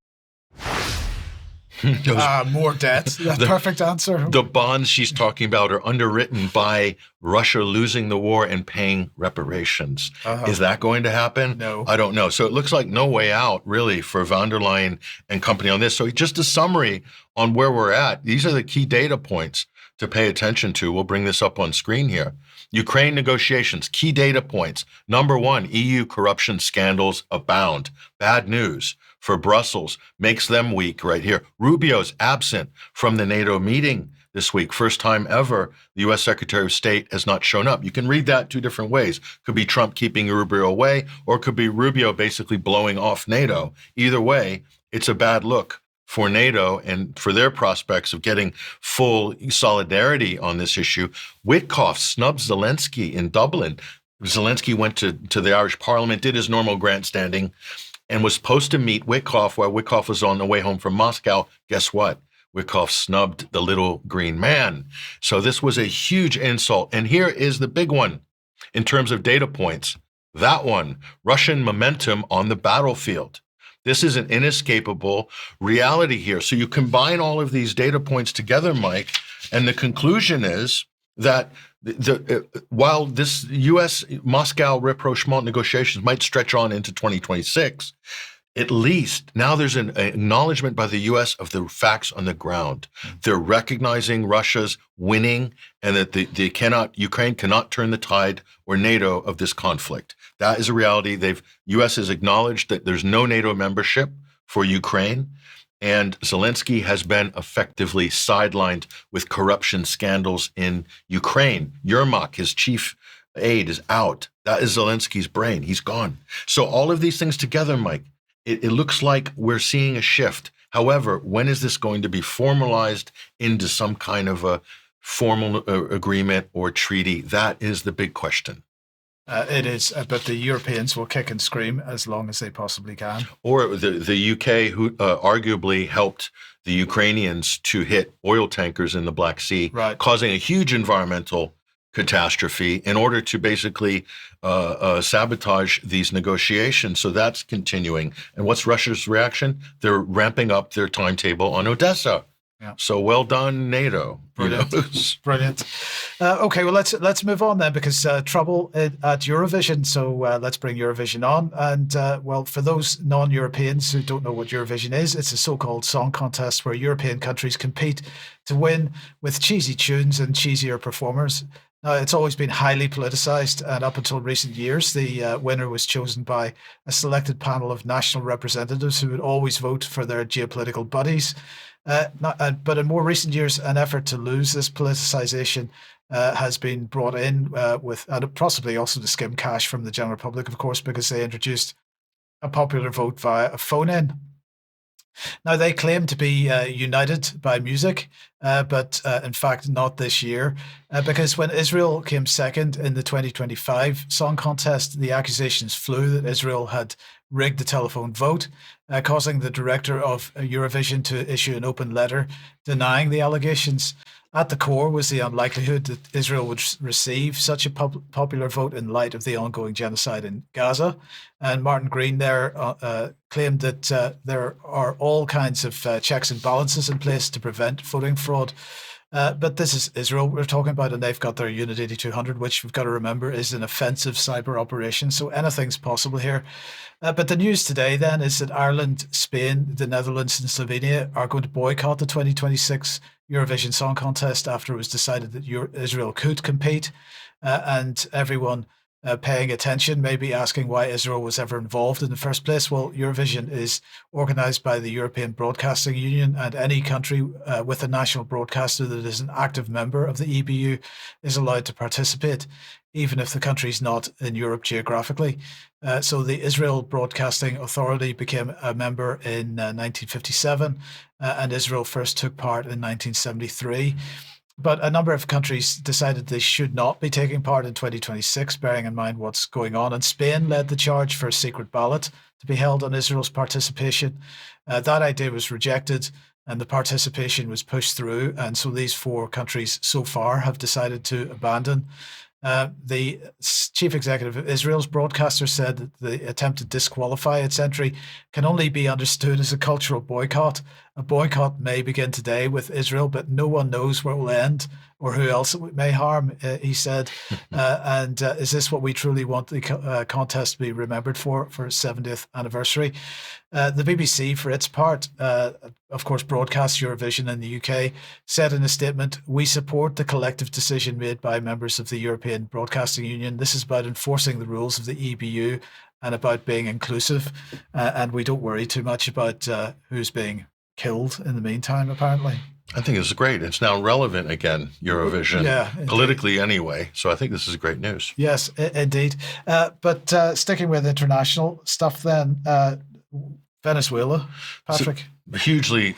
Speaker 1: More debt. The perfect answer.
Speaker 2: The bonds she's talking about are underwritten by Russia losing the war and paying reparations. Is that going to happen?
Speaker 1: No.
Speaker 2: I don't know. So it looks like no way out, really, for von der Leyen and company on this. So just a summary on where we're at. These are the key data points to pay attention to. We'll bring this up on screen here. Ukraine negotiations, key data points. Number one, EU corruption scandals abound. Bad news for Brussels, makes them weak right here. Rubio's absent from the NATO meeting this week. First time ever the U.S. Secretary of State has not shown up. You can read that two different ways. Could be Trump keeping Rubio away, or it could be Rubio basically blowing off NATO. Either way, it's a bad look for NATO and for their prospects of getting full solidarity on this issue. Witkoff snubs Zelensky in Dublin. Zelensky went to the Irish Parliament, did his normal grandstanding, and was supposed to meet Witkoff while Witkoff was on the way home from Moscow. Guess what? Witkoff snubbed the little green man. So this was a huge insult. And here is the big one in terms of data points. That one, Russian momentum on the battlefield. This is an inescapable reality here. So you combine all of these data points together, Mike, and the conclusion is that while this U.S.-Moscow rapprochement negotiations might stretch on into 2026, at least now there's an acknowledgement by the U.S. of the facts on the ground. They're recognizing Russia's winning and that Ukraine cannot turn the tide or NATO of this conflict. That is a reality. U.S. has acknowledged that there's no NATO membership for Ukraine. And Zelensky has been effectively sidelined with corruption scandals in Ukraine. Yermak, his chief aide, is out. That is Zelensky's brain. He's gone. So all of these things together, Mike, it looks like we're seeing a shift. However, when is this going to be formalized into some kind of a formal agreement or treaty? That is the big question.
Speaker 1: It is, but the Europeans will kick and scream as long as they possibly can.
Speaker 2: Or the UK, who arguably helped the Ukrainians to hit oil tankers in the Black Sea,
Speaker 1: right,
Speaker 2: causing a huge environmental catastrophe in order to basically sabotage these negotiations. So that's continuing. And what's Russia's reaction? They're ramping up their timetable on Odessa.
Speaker 1: Yeah.
Speaker 2: So well done, NATO.
Speaker 1: Brilliant. Brilliant. Okay, well, let's move on then, because trouble at Eurovision. So let's bring Eurovision on. And well, for those non-Europeans who don't know what Eurovision is, it's a so-called song contest where European countries compete to win with cheesy tunes and cheesier performers. Now, it's always been highly politicized, and up until recent years, the winner was chosen by a selected panel of national representatives who would always vote for their geopolitical buddies. But in more recent years, an effort to lose this politicization has been brought in and possibly also to skim cash from the general public, of course, because they introduced a popular vote via a phone-in. Now, they claim to be united by music, but in fact not this year, because when Israel came second in the 2025 song contest, the accusations flew that Israel had rigged the telephone vote, causing the director of Eurovision to issue an open letter denying the allegations. At the core was the unlikelihood that Israel would receive such a popular vote in light of the ongoing genocide in Gaza. And Martin Green there claimed that there are all kinds of checks and balances in place to prevent voting fraud. But this is Israel we're talking about, and they've got their Unit 8200, which we've got to remember is an offensive cyber operation. So anything's possible here. But the news today then is that Ireland, Spain, the Netherlands and Slovenia are going to boycott the 2026 Eurovision Song Contest after it was decided that Israel could compete. And everyone paying attention may be asking why Israel was ever involved in the first place. Well, Eurovision is organised by the European Broadcasting Union, and any country with a national broadcaster that is an active member of the EBU is allowed to participate, even if the country is not in Europe geographically. So the Israel Broadcasting Authority became a member in 1957, and Israel first took part in 1973. But a number of countries decided they should not be taking part in 2026, bearing in mind what's going on. And Spain led the charge for a secret ballot to be held on Israel's participation. That idea was rejected, and the participation was pushed through. And so these four countries so far have decided to abandon. The chief executive of Israel's broadcaster said that the attempt to disqualify its entry can only be understood as a cultural boycott A boycott may begin today with Israel, but no one knows where it will end or who else it may harm, he said. And is this what we truly want the contest to be remembered for its 70th anniversary? The BBC, for its part, of course, broadcast Eurovision in the UK, said in a statement, "We support the collective decision made by members of the European Broadcasting Union. This is about enforcing the rules of the EBU and about being inclusive. And we don't worry too much about who's being killed in the meantime, apparently."
Speaker 2: I think it's great. It's now relevant again, Eurovision, politically anyway. So I think this is great news.
Speaker 1: Yes, indeed. But sticking with international stuff then, Venezuela, Patrick.
Speaker 2: Hugely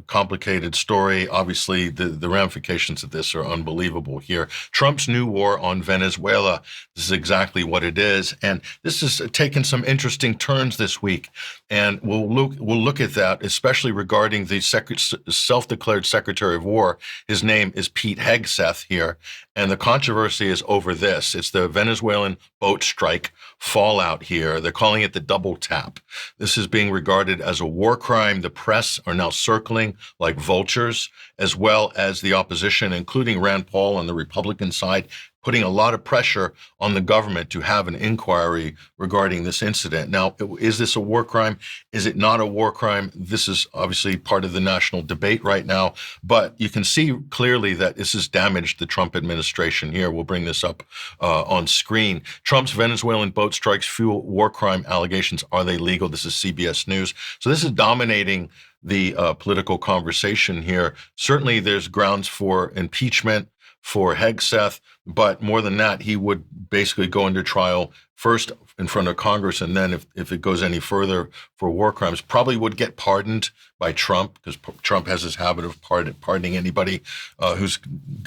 Speaker 2: complicated story. Obviously, the ramifications of this are unbelievable here. Trump's new war on Venezuela, this is exactly what it is. And this has taken some interesting turns this week. And we'll look at that, especially regarding the self-declared Secretary of War. His name is Pete Hegseth here. And the controversy is over this. It's the Venezuelan boat strike fallout here. They're calling it the double tap. This is being regarded as a war crime. The press are now circling like vultures, as well as the opposition, including Rand Paul on the Republican side, putting a lot of pressure on the government to have an inquiry regarding this incident. Now, is this a war crime? Is it not a war crime? This is obviously part of the national debate right now, but you can see clearly that this has damaged the Trump administration here. We'll bring this up on screen. Trump's Venezuelan boat strikes fuel war crime allegations. Are they legal? This is CBS News. So this is dominating the political conversation here. Certainly there's grounds for impeachment for Hegseth, but more than that, he would basically go under trial first in front of Congress, and then if it goes any further for war crimes, probably would get pardoned by Trump, because Trump has this habit of pardoning anybody who's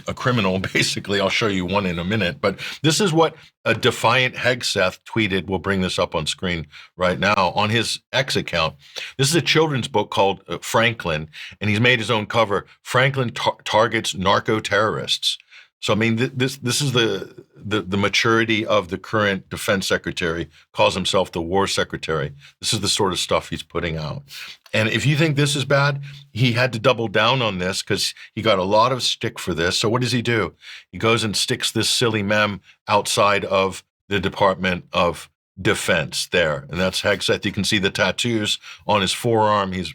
Speaker 2: a criminal, basically. I'll show you one in a minute. But this is what a defiant Hegseth tweeted. We'll bring this up on screen right now on his X account. This is a children's book called Franklin, and he's made his own cover. Franklin targets narco-terrorists. So, I mean, this is the maturity of the current defense secretary, calls himself the war secretary. This is the sort of stuff he's putting out. And if you think this is bad, he had to double down on this because he got a lot of stick for this. So what does he do? He goes and sticks this silly mem outside of the Department of Defense there. And that's Hegseth. You can see the tattoos on his forearm. His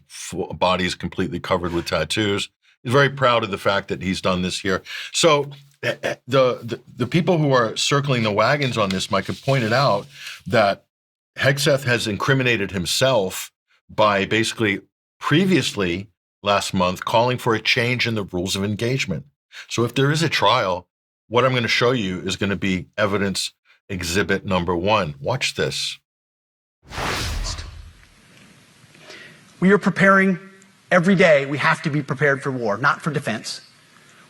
Speaker 2: body is completely covered with tattoos. He's very proud of the fact that he's done this here. So the people who are circling the wagons on this, Mike, have pointed out that Hegseth has incriminated himself by basically previously last month calling for a change in the rules of engagement. So if there is a trial, what I'm going to show you is going to be evidence exhibit number 1. Watch this.
Speaker 12: We are preparing every day. We have to be prepared for war, not for defense.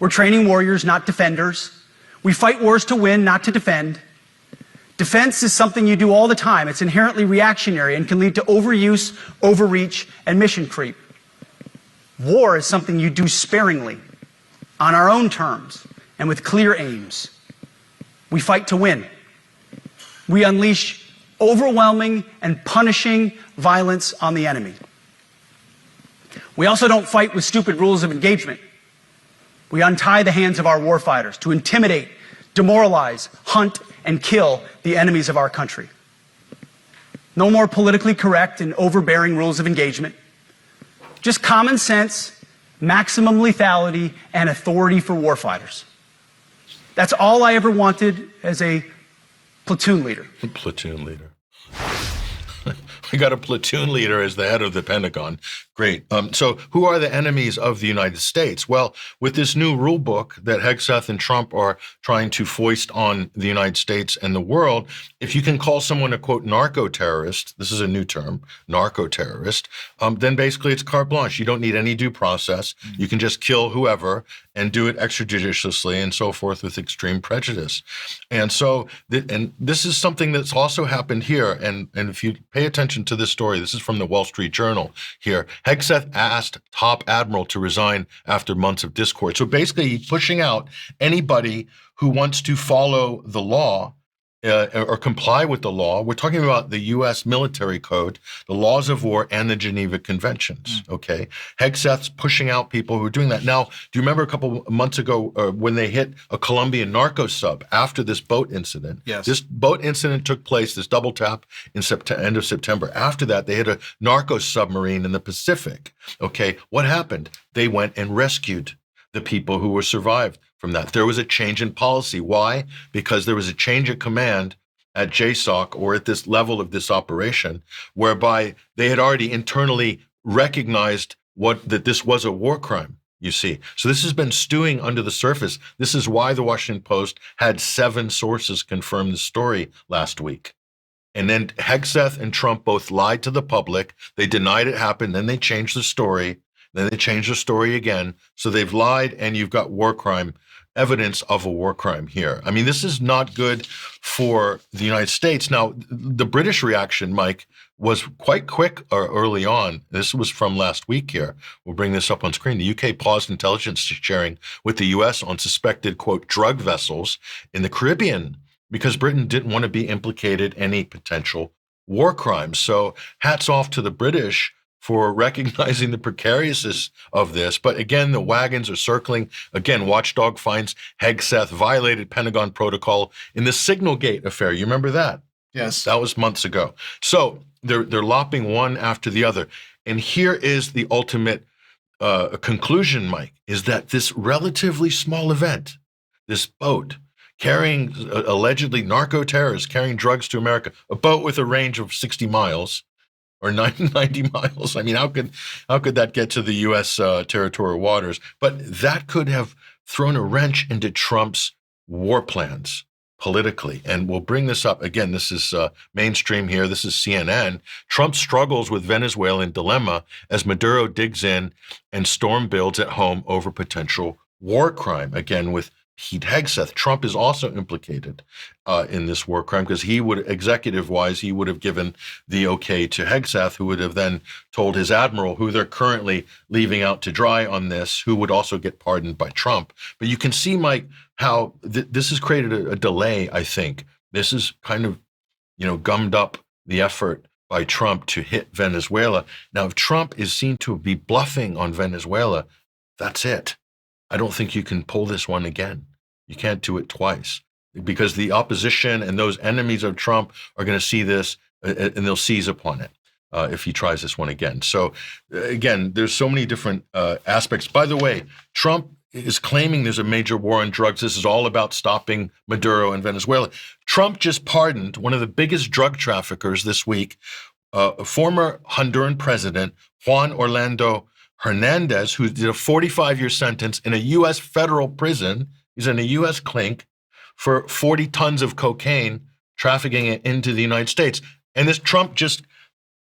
Speaker 12: We're training warriors, not defenders. We fight wars to win, not to defend. Defense is something you do all the time. It's inherently reactionary and can lead to overuse, overreach, and mission creep. War is something you do sparingly, on our own terms, and with clear aims. We fight to win. We unleash overwhelming and punishing violence on the enemy. We also don't fight with stupid rules of engagement. We untie the hands of our warfighters to intimidate, demoralize, hunt, and kill the enemies of our country. No more politically correct and overbearing rules of engagement. Just common sense, maximum lethality, and authority for warfighters. That's all I ever wanted as a platoon leader.
Speaker 2: Platoon leader. We got a platoon leader as the head of the Pentagon. Great. So who are the enemies of the United States? Well, with this new rule book that Hegseth and Trump are trying to foist on the United States and the world, if you can call someone a, quote, narco-terrorist, this is a new term, narco-terrorist, then basically it's carte blanche. You don't need any due process. You can just kill whoever and do it extrajudiciously and so forth with extreme prejudice. And so, and this is something that's also happened here. And if you pay attention to this story, this is from the Wall Street Journal here. Hegseth asked top admiral to resign after months of discord. So basically, he's pushing out anybody who wants to follow the law or comply with the law. We're talking about the U.S. military code, the laws of war, and the Geneva Conventions, okay? Hegseth's pushing out people who are doing that. Now, do you remember a couple months ago when they hit a Colombian narco sub after this boat incident?
Speaker 1: Yes.
Speaker 2: This boat incident took place, this double tap, in end of September. After that, they hit a narco submarine in the Pacific, okay? What happened? They went and rescued the people who were survived from that. There was a change in policy. Why? Because there was a change of command at JSOC, or at this level of this operation, whereby they had already internally recognized that this was a war crime, you see. So this has been stewing under the surface. This is why the Washington Post had 7 sources confirm the story last week. And then Hegseth and Trump both lied to the public. They denied it happened. Then they changed the story. Then they changed the story again. So they've lied, and you've got war crime, evidence of a war crime here. I mean, this is not good for the United States. Now, the British reaction, Mike, was quite quick early on. This was from last week here. We'll bring this up on screen. The UK paused intelligence sharing with the US on suspected, quote, drug vessels in the Caribbean because Britain didn't want to be implicated in any potential war crimes. So hats off to the British for recognizing the precariousness of this. But again, the wagons are circling. Again, Watchdog finds Hegseth violated Pentagon protocol in the Signalgate affair. You remember that?
Speaker 1: Yes.
Speaker 2: That was months ago. So they're lopping one after the other. And here is the ultimate conclusion, Mike, is that this relatively small event, this boat carrying allegedly narco-terrorists carrying drugs to America, a boat with a range of 60 miles, or 90 miles. I mean, how could that get to the U.S. Territorial waters? But that could have thrown a wrench into Trump's war plans politically. And we'll bring this up again. This is mainstream here. This is CNN. Trump struggles with Venezuelan dilemma as Maduro digs in and storm builds at home over potential war crime. Again, with Pete Hegseth. Trump is also implicated in this war crime because he would, executive-wise, he would have given the okay to Hegseth, who would have then told his admiral, who they're currently leaving out to dry on this, who would also get pardoned by Trump. But you can see, Mike, how this has created a delay, I think. This is kind of, gummed up the effort by Trump to hit Venezuela. Now, if Trump is seen to be bluffing on Venezuela, that's it. I don't think you can pull this one again. You can't do it twice because the opposition and those enemies of Trump are going to see this and they'll seize upon it if he tries this one again. So again, there's so many different aspects. By the way, Trump is claiming there's a major war on drugs. This is all about stopping Maduro and Venezuela. Trump just pardoned one of the biggest drug traffickers this week, former Honduran president Juan Orlando Hernandez, who did a 45-year sentence in a U.S. federal prison. He's in a U.S. clink for 40 tons of cocaine, trafficking it into the United States. And this Trump just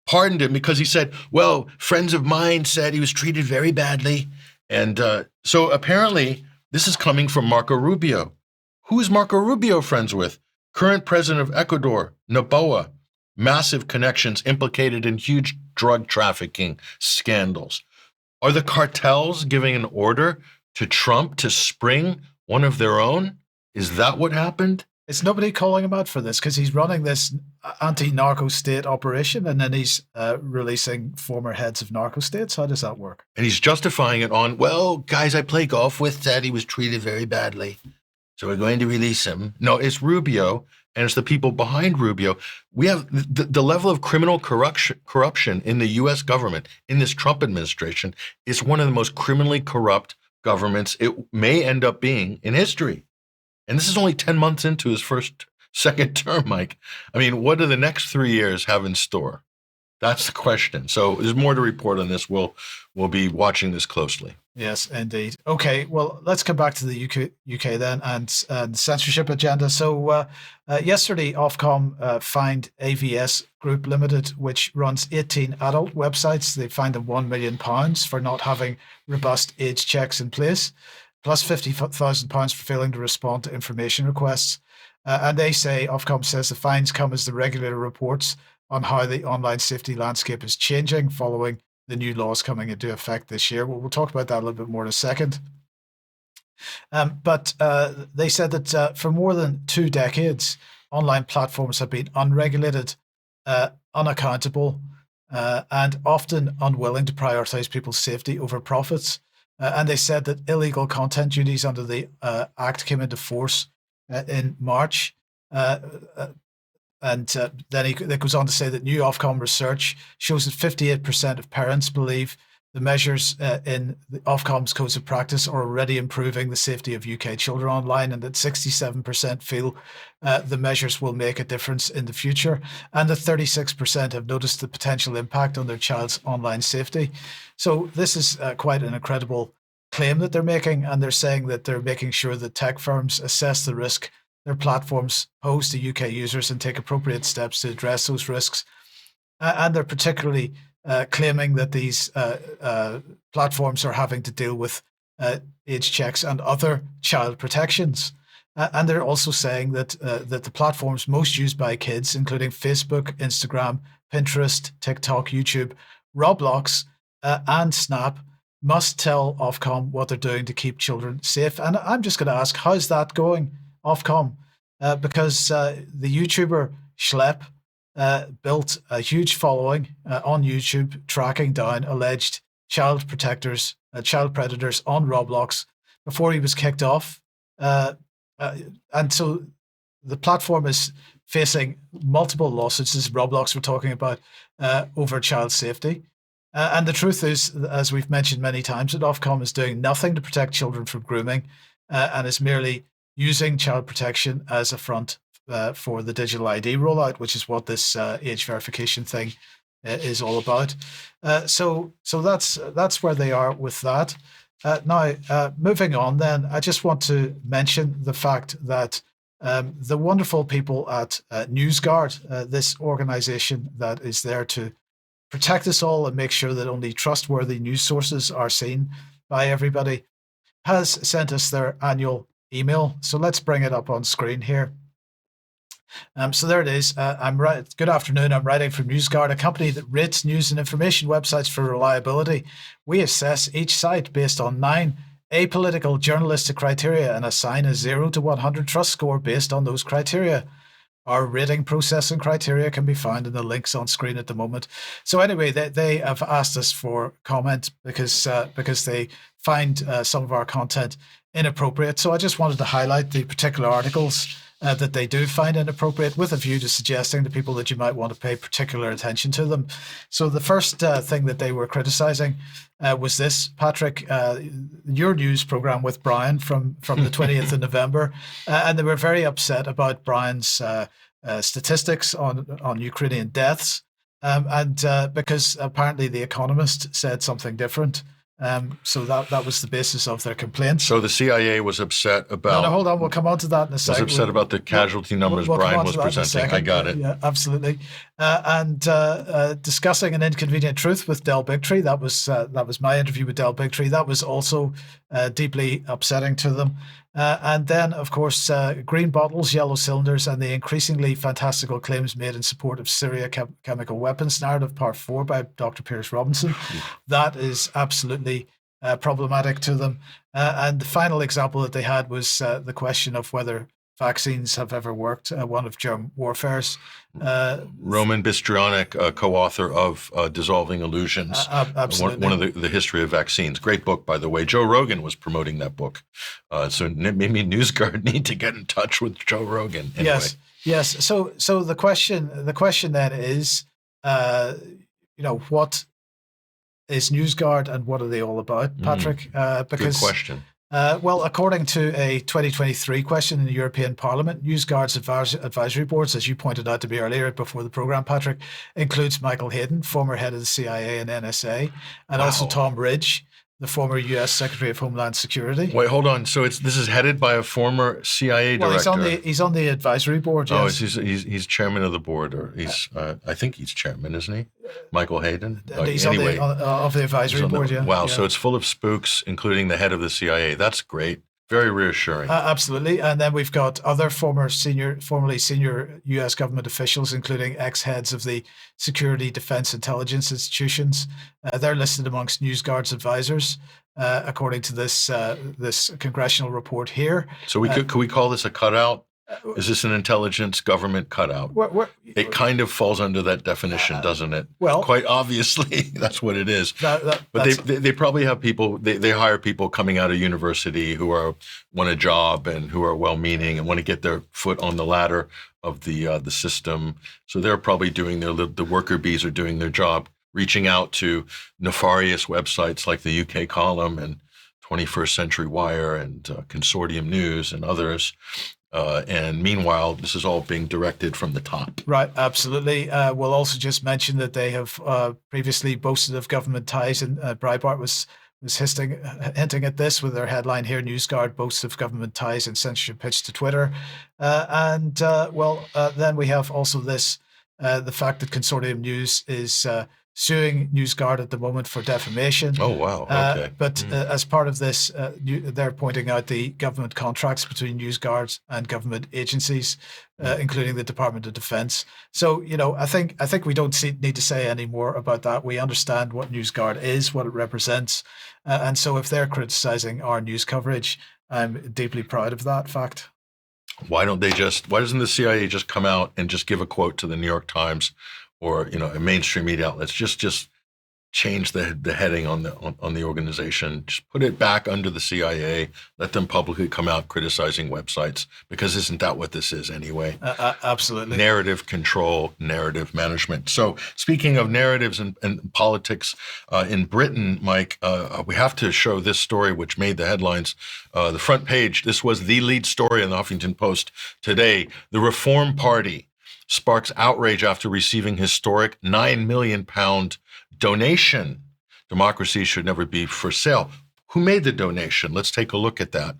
Speaker 2: pardoned him because he said, well, friends of mine said he was treated very badly. And so apparently this is coming from Marco Rubio. Who is Marco Rubio friends with? Current president of Ecuador, Noboa. Massive connections implicated in huge drug trafficking scandals. Are the cartels giving an order to Trump to spring one of their own? Is that what happened?
Speaker 1: Is nobody calling him out for this? Because he's running this anti-narco state operation and then he's releasing former heads of narco states. How does that work?
Speaker 2: And he's justifying it on, well, guys I play golf with said he was treated very badly, so we're going to release him. No, it's Rubio, and it's the people behind Rubio. We have the level of criminal corruption in the U.S. government, in this Trump administration, is one of the most criminally corrupt governments it may end up being in history. And this is only 10 months into his second term, Mike. I mean, what do the next 3 years have in store? That's the question. So there's more to report on this. We'll be watching this closely.
Speaker 1: Yes, indeed. Okay, well, let's come back to the UK then and the censorship agenda. So yesterday, Ofcom fined AVS Group Limited, which runs 18 adult websites. They fined them £1 million for not having robust age checks in place, plus £50,000 for failing to respond to information requests. And they say, Ofcom says the fines come as the regulator reports on how the online safety landscape is changing following the new laws coming into effect this year. We'll talk about that a little bit more in a second. But they said that for more than 2 decades, online platforms have been unregulated, unaccountable, and often unwilling to prioritize people's safety over profits. And they said that illegal content duties under the Act came into force in March. And then it goes on to say that new Ofcom research shows that 58% of parents believe the measures in the Ofcom's codes of practice are already improving the safety of UK children online, and that 67% feel the measures will make a difference in the future, and that 36% have noticed the potential impact on their child's online safety. So this is quite an incredible claim that they're making, and they're saying that they're making sure that tech firms assess the risk their platforms pose to UK users and take appropriate steps to address those risks. And they're particularly claiming that these platforms are having to deal with age checks and other child protections. And they're also saying that that the platforms most used by kids, including Facebook, Instagram, Pinterest, TikTok, YouTube, Roblox, and Snap, must tell Ofcom what they're doing to keep children safe. And I'm just going to ask, how's that going, Ofcom? Because the YouTuber Schlepp built a huge following on YouTube, tracking down alleged child predators on Roblox before he was kicked off. And so the platform is facing multiple lawsuits, as Roblox we're talking about, over child safety. And the truth is, as we've mentioned many times, that Ofcom is doing nothing to protect children from grooming and is merely using child protection as a front for the digital ID rollout, which is what this age verification thing is all about. So that's where they are with that. Now, moving on then, I just want to mention the fact that the wonderful people at NewsGuard, this organization that is there to protect us all and make sure that only trustworthy news sources are seen by everybody, has sent us their annual email. So let's bring it up on screen here. So there it is. Good afternoon. I'm writing from NewsGuard, a company that rates news and information websites for reliability. We assess each site based on 9 apolitical journalistic criteria and assign a 0 to 100 trust score based on those criteria. Our rating process and criteria can be found in the links on screen at the moment. So anyway, they have asked us for comment because they find some of our content inappropriate. So I just wanted to highlight the particular articles that they do find inappropriate, with a view to suggesting to people that you might want to pay particular attention to them. So the first thing that they were criticizing was this, Patrick, your news program with Brian from the 20th of November. And they were very upset about Brian's statistics on Ukrainian deaths. And because apparently The Economist said something different. So that was the basis of their complaints.
Speaker 2: So the CIA was upset about...
Speaker 1: No, hold on. We'll come on to that in a second.
Speaker 2: Was upset about the casualty numbers Brian was presenting. I got it.
Speaker 1: Yeah, absolutely. And discussing an inconvenient truth with Del Bigtree. That was my interview with Del Bigtree. That was also deeply upsetting to them. And then, of course, green bottles, yellow cylinders, and the increasingly fantastical claims made in support of Syria chemical weapons narrative, part 4 by Dr. Piers Robinson. That is absolutely problematic to them. And the final example that they had was the question of whether vaccines have ever worked, one of germ warfare's.
Speaker 2: Roman Bystrionic, co-author of Dissolving Illusions,
Speaker 1: absolutely.
Speaker 2: one of the history of vaccines. Great book, by the way. Joe Rogan was promoting that book. So maybe NewsGuard need to get in touch with Joe Rogan. Anyway.
Speaker 1: Yes. So the question then is, what is NewsGuard and what are they all about, Patrick?
Speaker 2: Good question.
Speaker 1: Well, according to a 2023 question in the European Parliament, NewsGuard's advisory boards, as you pointed out to me earlier before the program, Patrick, includes Michael Hayden, former head of the CIA and NSA, and also Tom Ridge, the former U.S. Secretary of Homeland Security.
Speaker 2: Wait, hold on. So this is headed by a former CIA director.
Speaker 1: Well, he's on the advisory board. Yes.
Speaker 2: Oh, he's chairman of the board, or I think he's chairman, isn't he? Michael Hayden.
Speaker 1: He's anyway, of the advisory board.
Speaker 2: Wow. So it's full of spooks, including the head of the CIA. That's great. Very reassuring.
Speaker 1: Absolutely. And then we've got other formerly senior U.S. government officials, including ex-heads of the security, defense, intelligence institutions. They're listed amongst NewsGuard's advisors, according to this congressional report here.
Speaker 2: So could we call this a cutout Is this an intelligence government cutout? It kind of falls under that definition, doesn't it?
Speaker 1: Well,
Speaker 2: quite obviously, that's what it is. But they probably have people, they hire people coming out of university who want a job and who are well-meaning and want to get their foot on the ladder of the system. So they're probably doing the worker bees are doing their job, reaching out to nefarious websites like the UK Column and 21st Century Wire and Consortium News and others. And meanwhile, this is all being directed from the top.
Speaker 1: Right, absolutely. We'll also just mention that they have previously boasted of government ties, and Breitbart was hinting at this with their headline here: NewsGuard boasts of government ties and censorship pitch to Twitter. Then we have also this, the fact that Consortium News is suing NewsGuard at the moment for defamation.
Speaker 2: Oh, wow. Okay.
Speaker 1: But as part of this, they're pointing out the government contracts between NewsGuard and government agencies, including the Department of Defense. So, I think we don't need to say any more about that. We understand what NewsGuard is, what it represents. And so if they're criticizing our news coverage, I'm deeply proud of that fact.
Speaker 2: Why doesn't the CIA just come out and just give a quote to the New York Times or, a mainstream media outlets? Just change the heading on the organization. Just put it back under the CIA. Let them publicly come out criticizing websites, because isn't that what this is anyway?
Speaker 1: Absolutely.
Speaker 2: Narrative control, narrative management. So speaking of narratives and politics in Britain, Mike, we have to show this story which made the headlines. The front page, this was the lead story in the Huffington Post today. The Reform Party sparks outrage after receiving historic £9 million donation. Democracy should never be for sale. Who made the donation? Let's take a look at that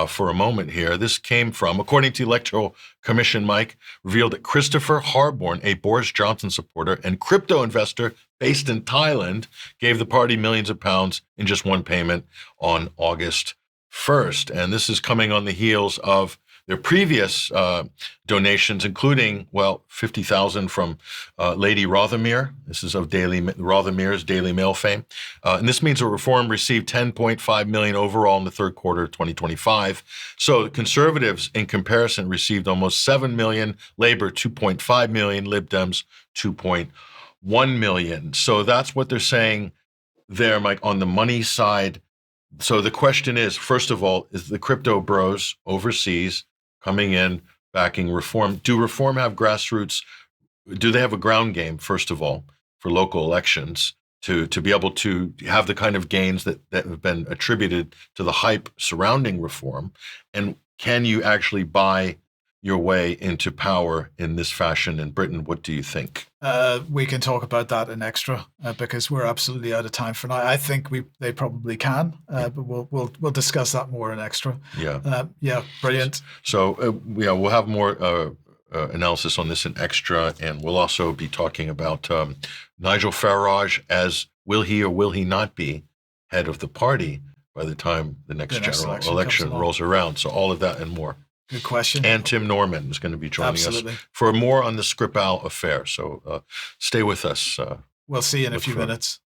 Speaker 2: for a moment here. This came from, according to the Electoral Commission, Mike, revealed that Christopher Harborne, a Boris Johnson supporter and crypto investor based in Thailand, gave the party millions of pounds in just one payment on August 1st. And this is coming on the heels of their previous donations, including, 50,000 from Lady Rothermere. This is of Rothermere's Daily Mail fame. And this means that Reform received $10.5 million overall in the third quarter of 2025. So the Conservatives, in comparison, received almost $7 million, Labour $2.5 million, Lib Dems $2.1 million. So that's what they're saying there, Mike, on the money side. So the question is, first of all, is the crypto bros overseas coming in, backing Reform? Do Reform have grassroots? Do they have a ground game, first of all, for local elections to be able to have the kind of gains that have been attributed to the hype surrounding Reform? And can you actually buy your way into power in this fashion in Britain? What do you think?
Speaker 1: We can talk about that in extra because we're absolutely out of time for now. I think they probably can, but we'll discuss that more in extra.
Speaker 2: Yeah.
Speaker 1: Brilliant.
Speaker 2: So we'll have more analysis on this in extra, and we'll also be talking about Nigel Farage as will he or will he not be head of the party by the time the next general election rolls around. So all of that and more.
Speaker 1: Good question.
Speaker 2: And Tim Norman is going to be joining us for more on the Skripal affair. So stay with us.
Speaker 1: We'll see you in a few minutes.